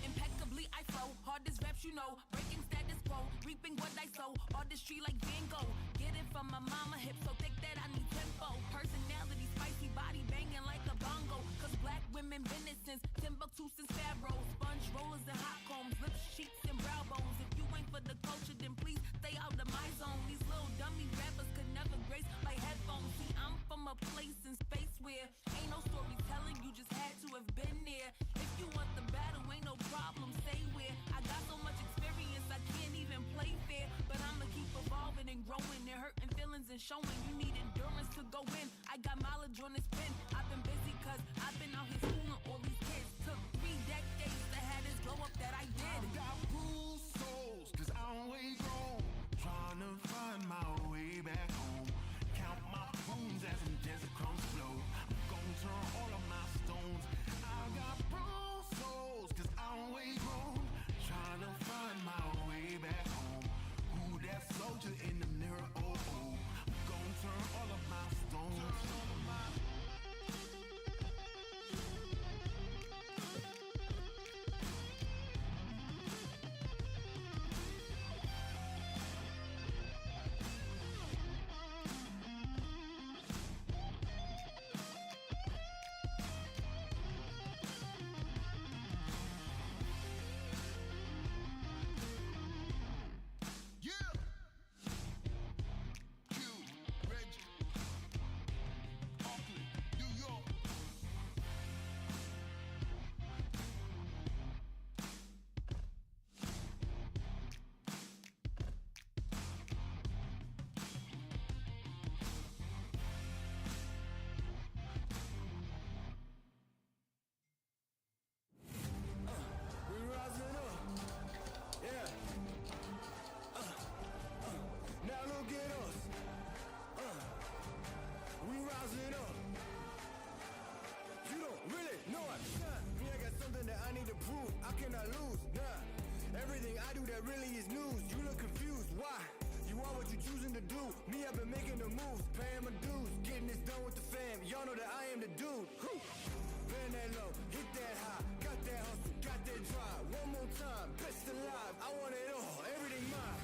Impeccably I flow, hardest raps you know, breaking status quo, reaping what I sow, artistry like Van Gogh, get it from my mama hip, so thick that I need tempo, personality, spicy body banging like a bongo, 'cause black women been it since Timbuktu, since Pharaoh, sponge rollers and hot combs, lips, cheeks and brow bones, if you ain't for the culture then please stay out of my zone, these little dummy rappers could never grace my headphones, see I'm from a place in space where ain't no storytelling, you just had to have been there, if you want the battle ain't no problem, say where, I got so much experience I can't even play fair, but I'ma keep evolving and growing and hurting feelings and showing, you need endurance to go in, I got mileage on this pen, I've been busy 'cause I've been out here schooling all these kids, took 3 decades to have this glow up that I did. I've got bruised souls, 'cause I'm way grown. Trying to find my way back home. Count my wounds as some desert crumbs flow. I'm gonna turn all of my stones. I've got bruised souls, 'cause I'm way grown. Trying to find my way back home. Who that soldier in the mirror? Oh, oh. I'm gonna turn all of my stones. Yeah! Q, Reg, Auckland, New York. We rising up. Yeah. Now look at us. We rising up. You don't really know it. Me, I got something that I need to prove. I cannot lose. Nah. Everything I do that really is news. You look confused. Why? You are what you choosing to do. Me, I've been making the moves, paying my dues, getting this done with the fam. Y'all know that I am the dude. Bend that low, hit that high. that hustle, got that drive. One more time, best alive. I want it all, everything mine.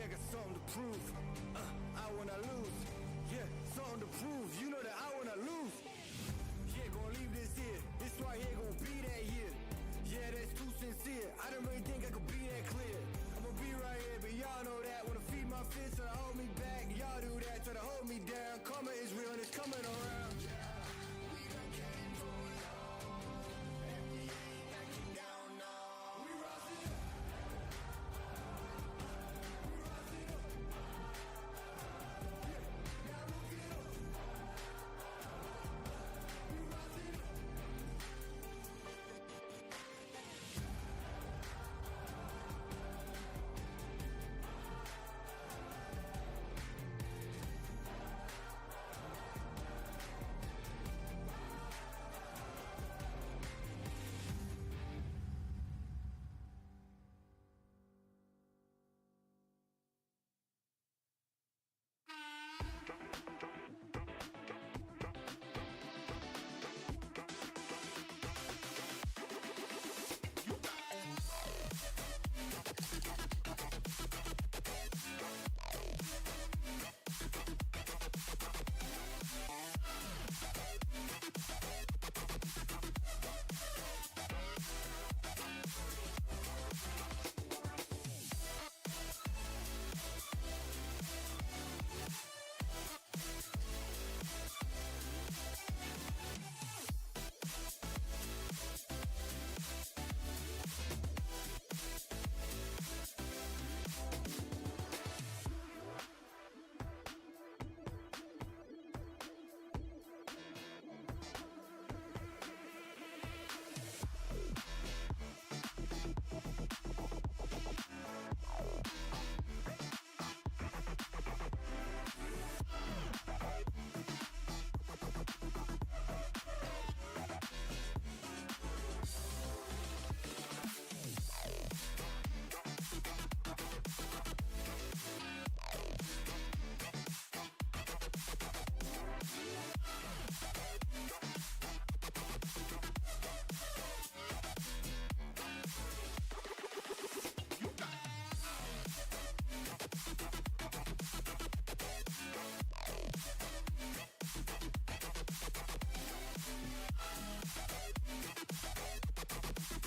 I got something to prove. I wanna lose. Yeah, something to prove. You know that I wanna lose. Yeah, gonna leave this here. This right here gonna be that year. Yeah, that's too sincere. I don't really think I could be that clear. I'ma be right here, but y'all know that. Wanna feed my fist, try to hold me back. Y'all do that, try to hold me down. Karma is real and it's coming around.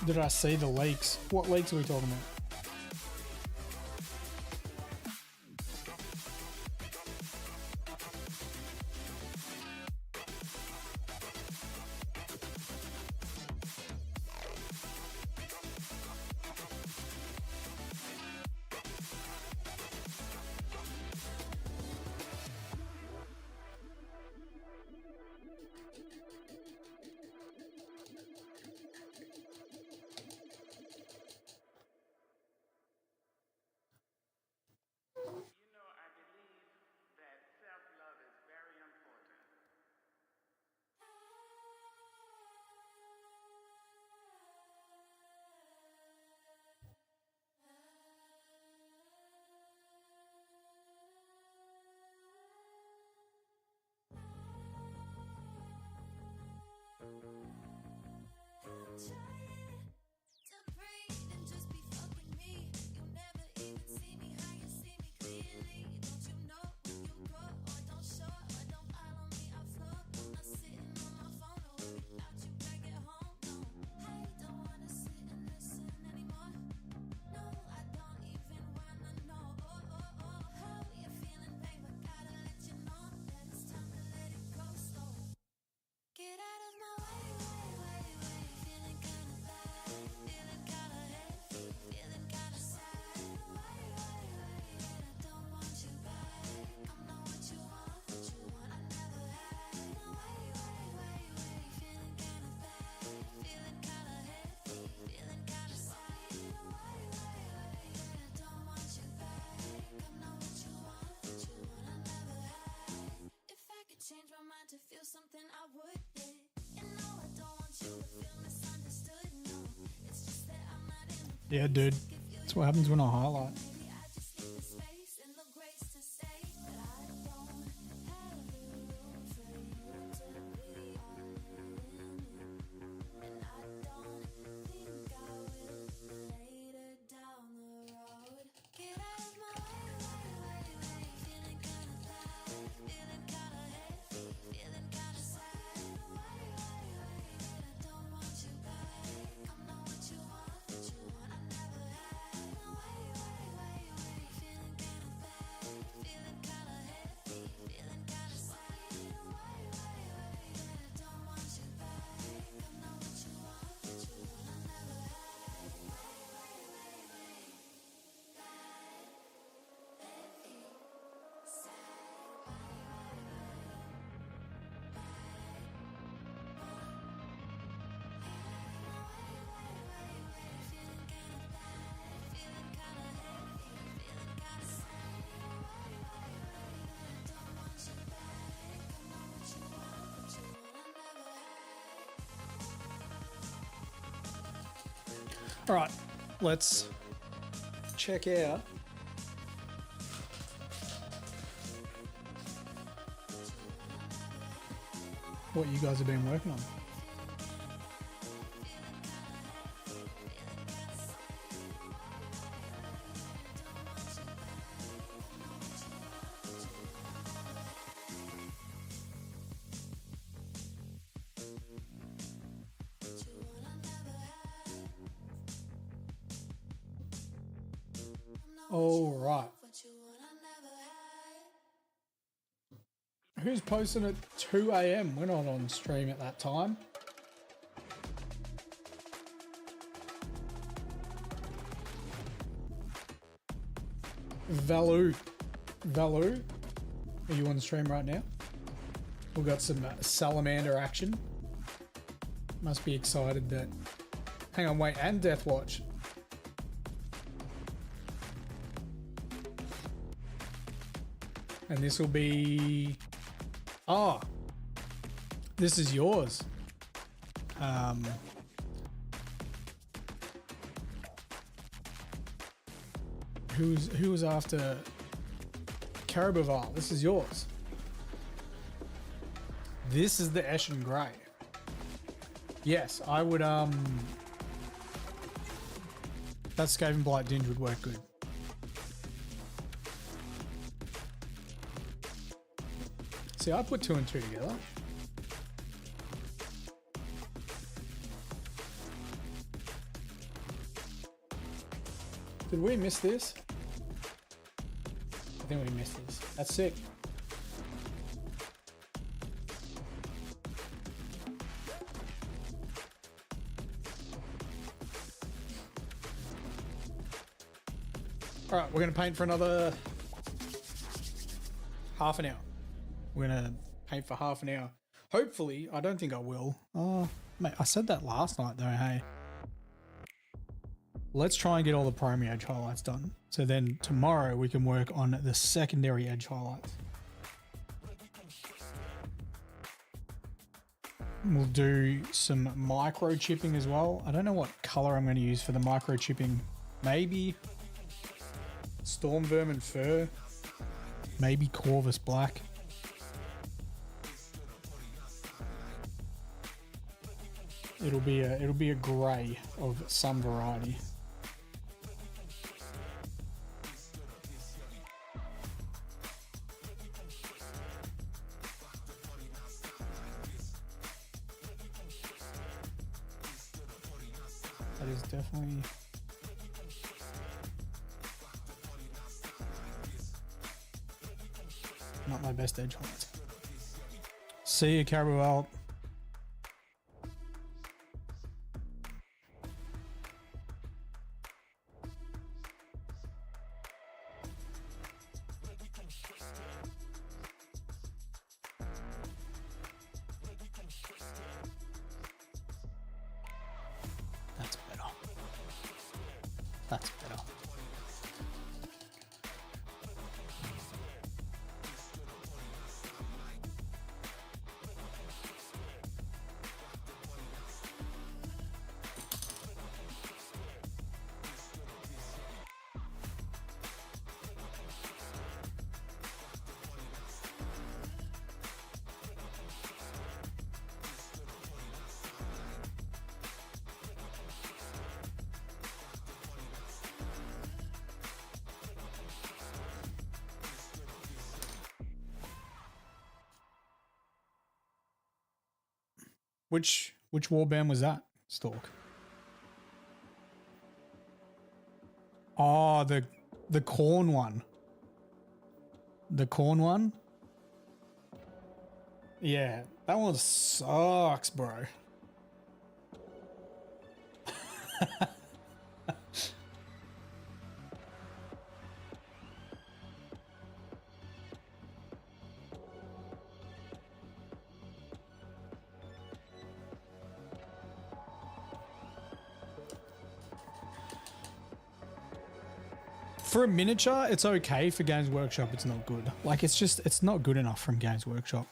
Did I see the leaks? What leaks are we talking about? Yeah, dude. That's what happens when I highlight. All right, let's check out what you guys have been working on. All right. Who's posting at 2 a.m? We're not on stream at that time. Valu, are you on the stream right now? We've got some salamander action. Must be excited that... Hang on, wait, and Deathwatch. And this will be... Oh, this is yours. Who was after Carabaval? This is yours. This is the Eshin Grey. Yes, I would that Skaven Blight Dinge would work good. See, I put 2 and 2 together. Did we miss this? I think we missed this. That's sick. All right, we're going to paint for another half an hour. We're going to paint for half an hour. Hopefully, I don't think I will. Oh, mate, I said that last night though, hey. Let's try and get all the primary edge highlights done. So then tomorrow we can work on the secondary edge highlights. We'll do some microchipping as well. I don't know what color I'm going to use for the microchipping. Maybe Storm Vermin Fur. Maybe Corvus Black. It'll be a grey of some variety. That is definitely not my best edge highlights. See you, Carabao. That's better. Which warband was that, Stork? Oh, the corn one. The corn one? Yeah, that one sucks, bro. For a miniature, it's okay. For Games Workshop, it's not good. Like, it's not good enough from Games Workshop.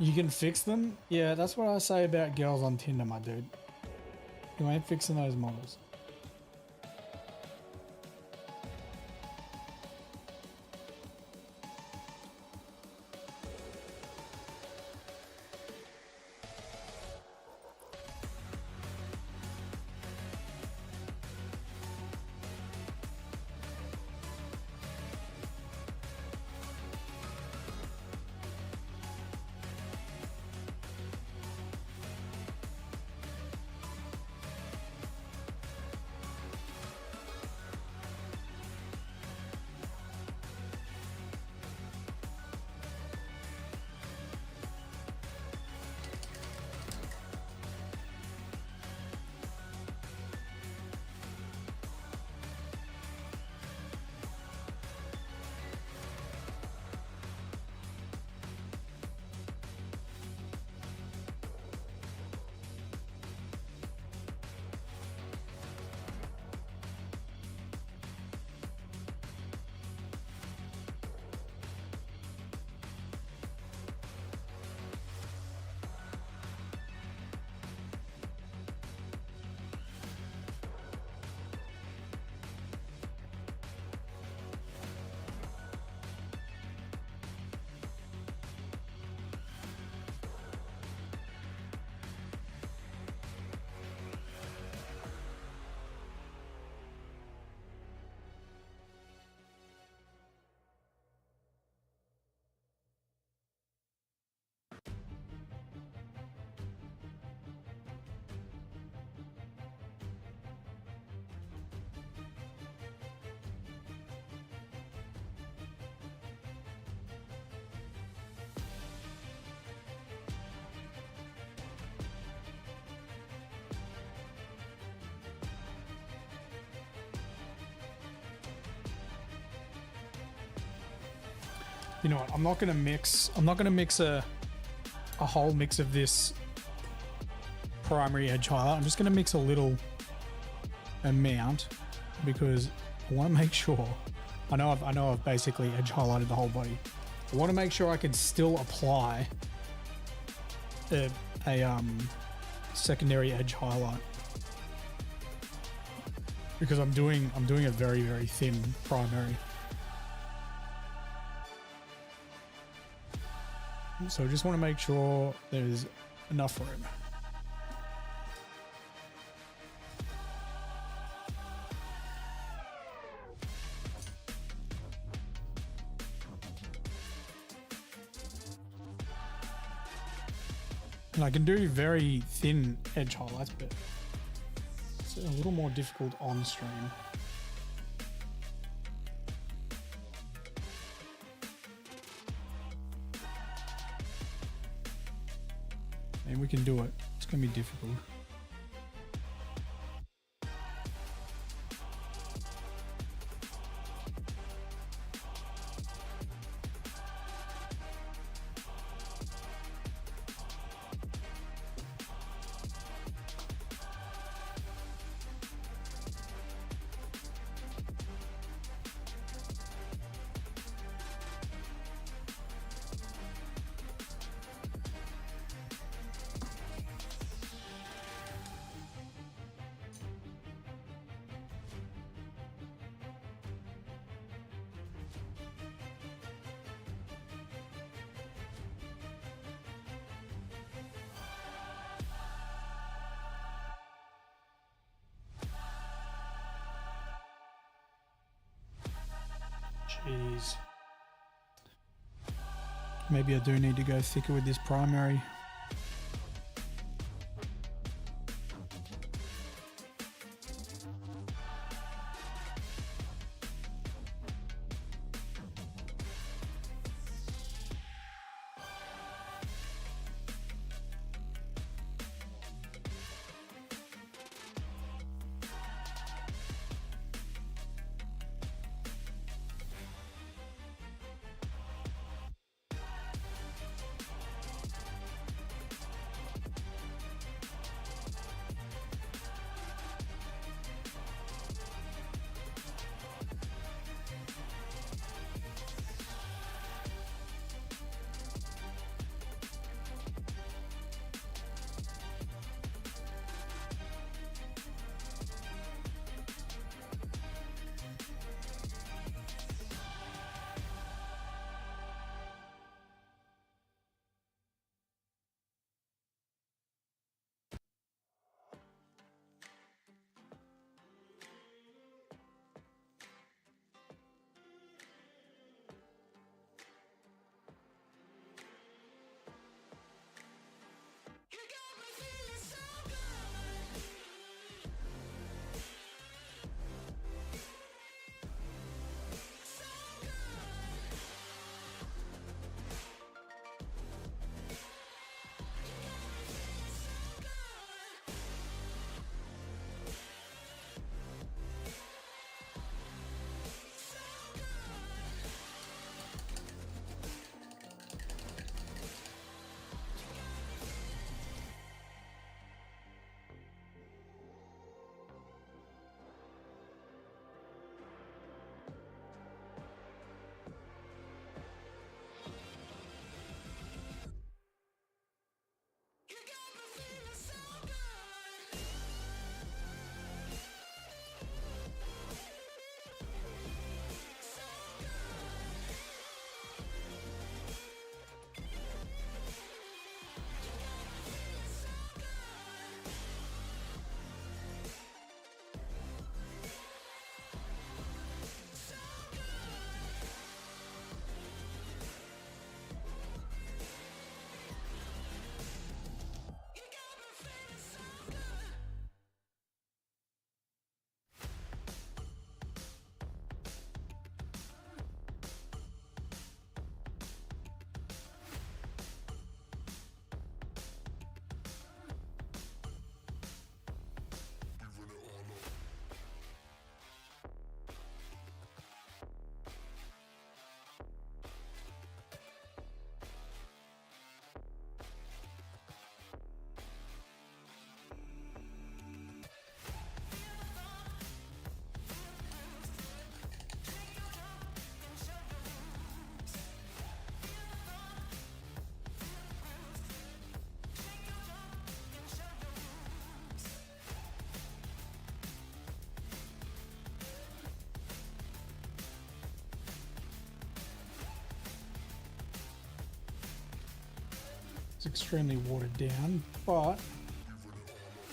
You can fix them? Yeah, that's what I say about girls on Tinder, my dude. You ain't fixing those models. You know what? I'm not gonna mix a whole mix of this primary edge highlight. I'm just gonna mix a little amount because I want to make sure. I know I've basically edge highlighted the whole body. I want to make sure I can still apply a secondary edge highlight because I'm doing a very, very thin primary. So I just want to make sure there's enough room. And I can do very thin edge highlights, but it's a little more difficult on stream. And we can do it. It's going to be difficult. Jeez. Maybe I do need to go thicker with this primary. It's extremely watered down, but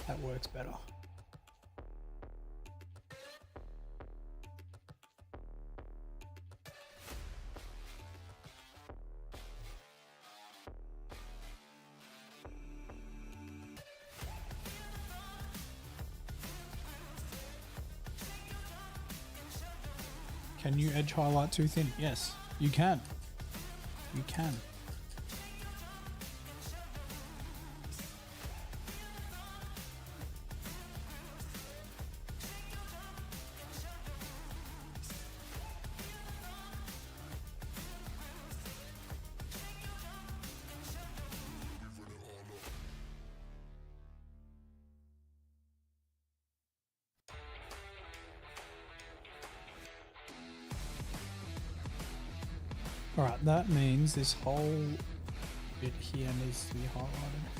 that works better. Can you edge highlight too thin? Yes, you can. You can. Alright, that means this whole bit here needs to be highlighted.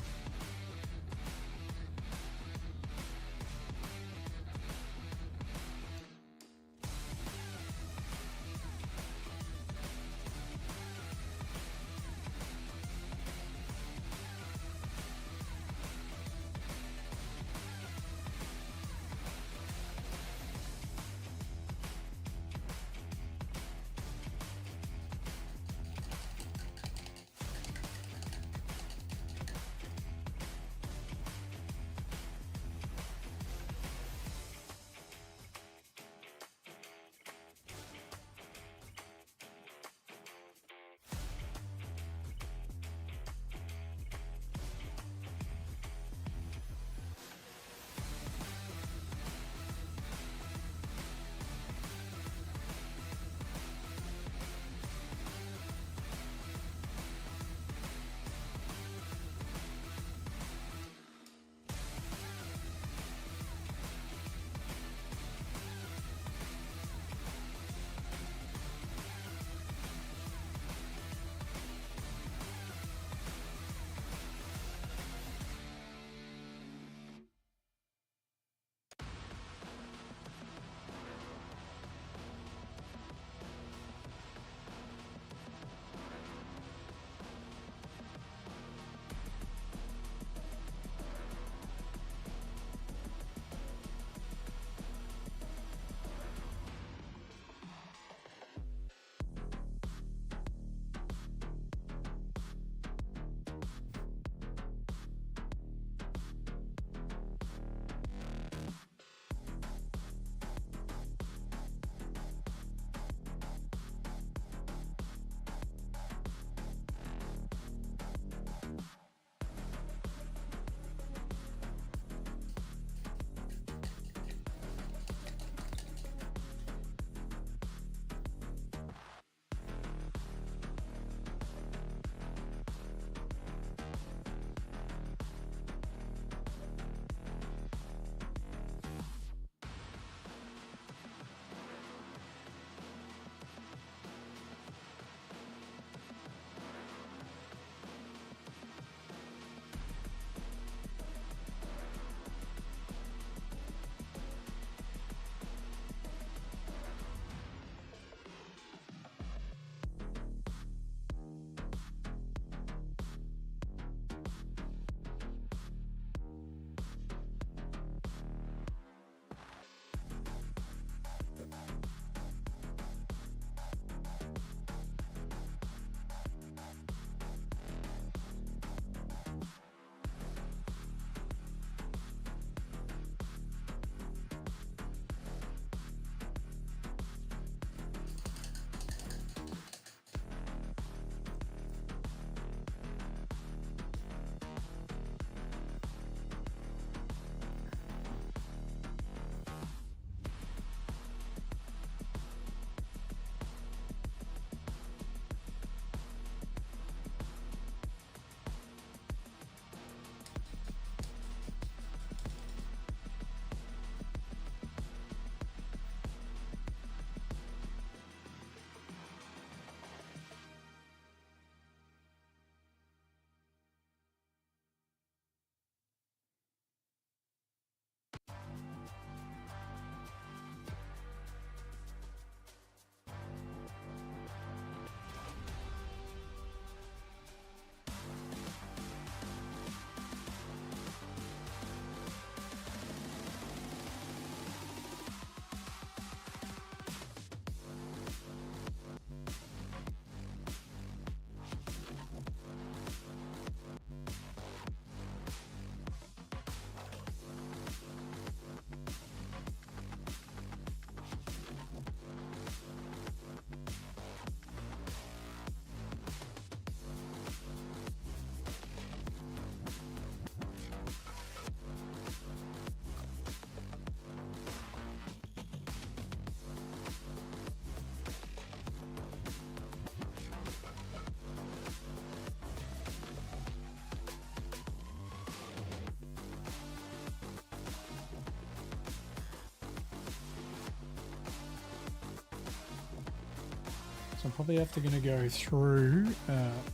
I'm probably gonna go through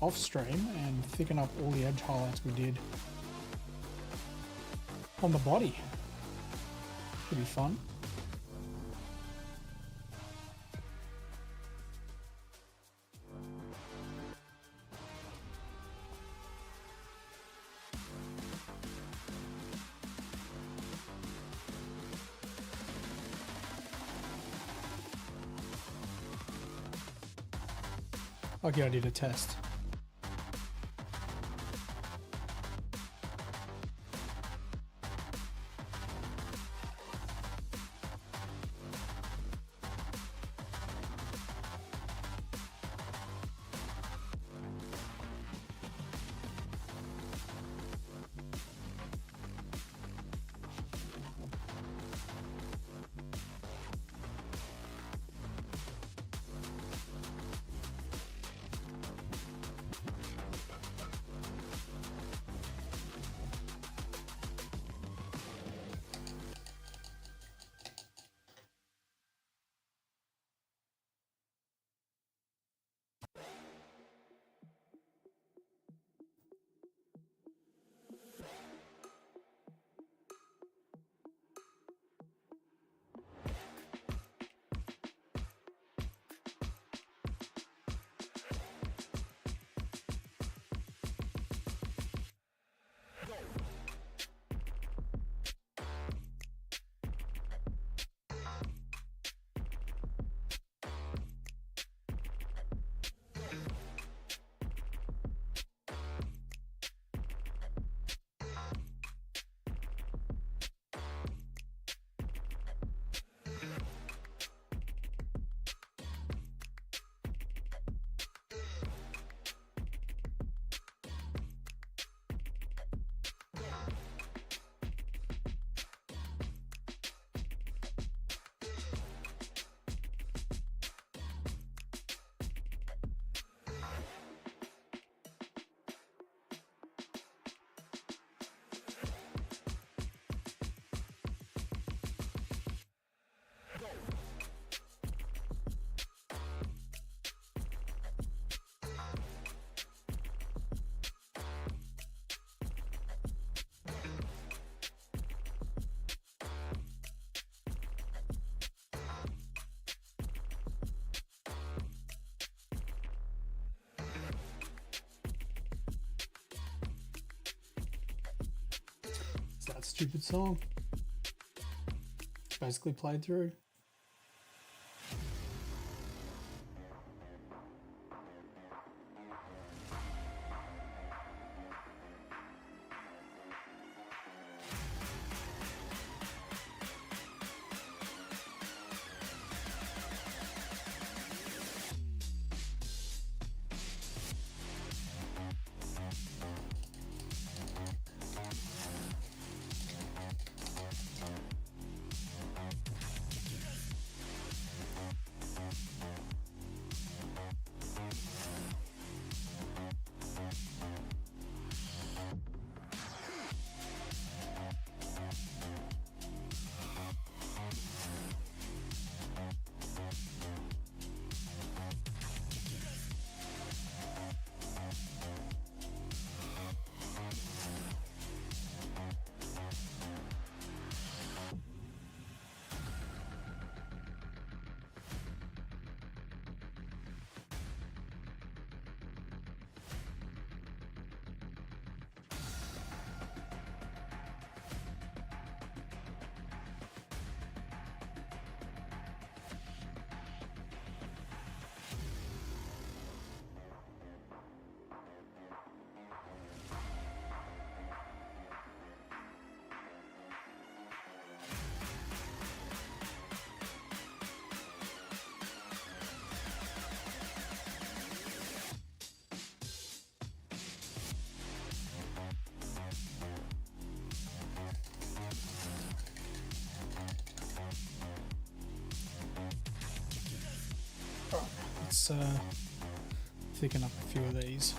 off stream and thicken up all the edge highlights we did on the body. Could be fun. Okay, I did a test. It's that stupid song. Basically played through. Let's thicken up a few of these.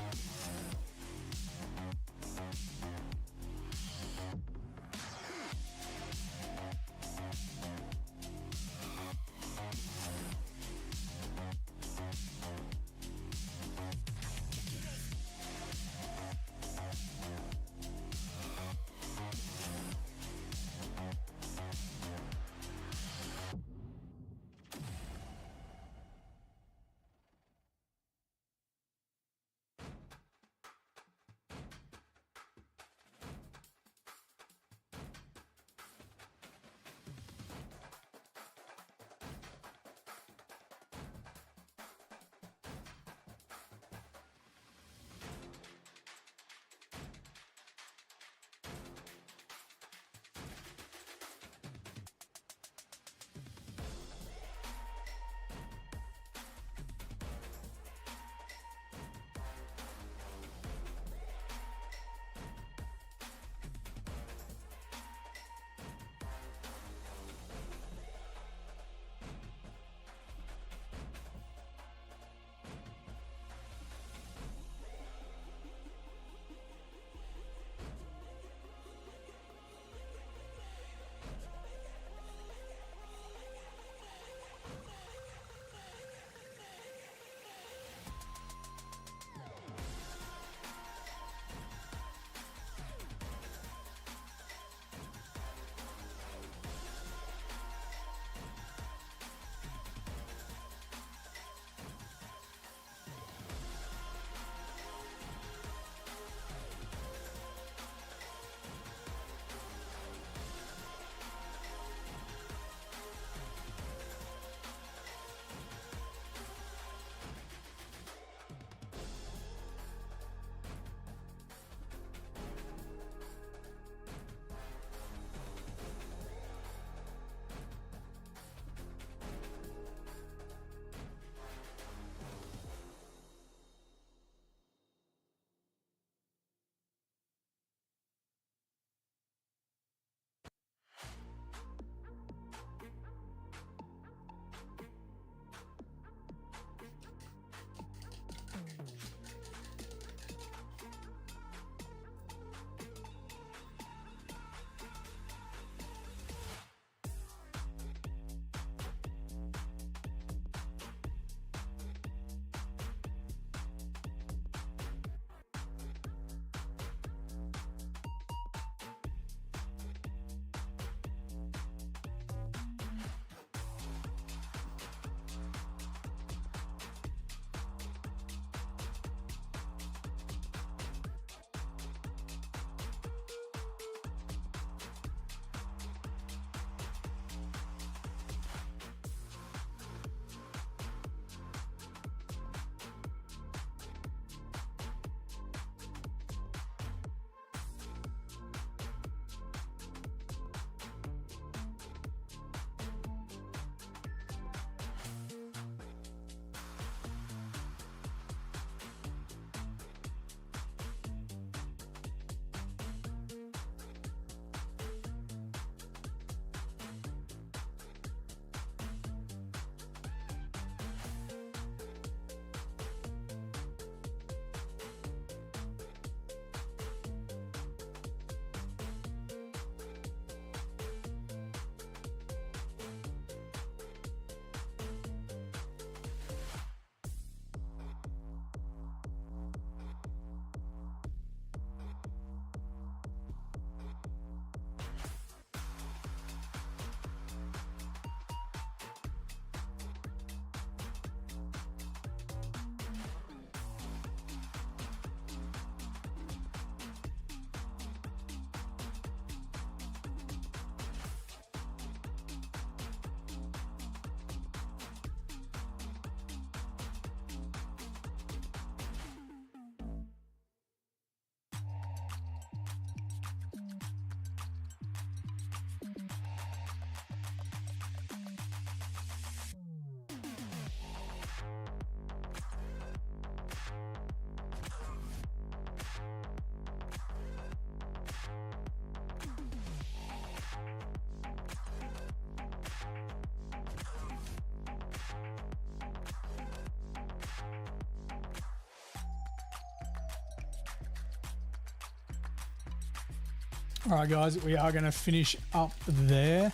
All right, guys, we are going to finish up there.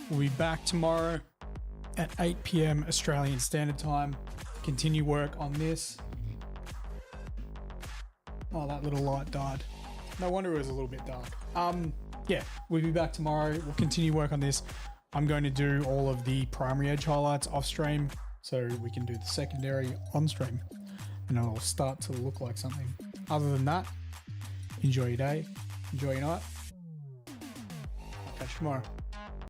We'll be back tomorrow at 8 p.m. Australian Standard Time. Continue work on this. Oh, that little light died. No wonder it was a little bit dark. Yeah, we'll be back tomorrow. We'll continue work on this. I'm going to do all of the primary edge highlights off stream so we can do the secondary on stream, and it'll start to look like something. Other than that, enjoy your day, enjoy your night. I'll catch you tomorrow.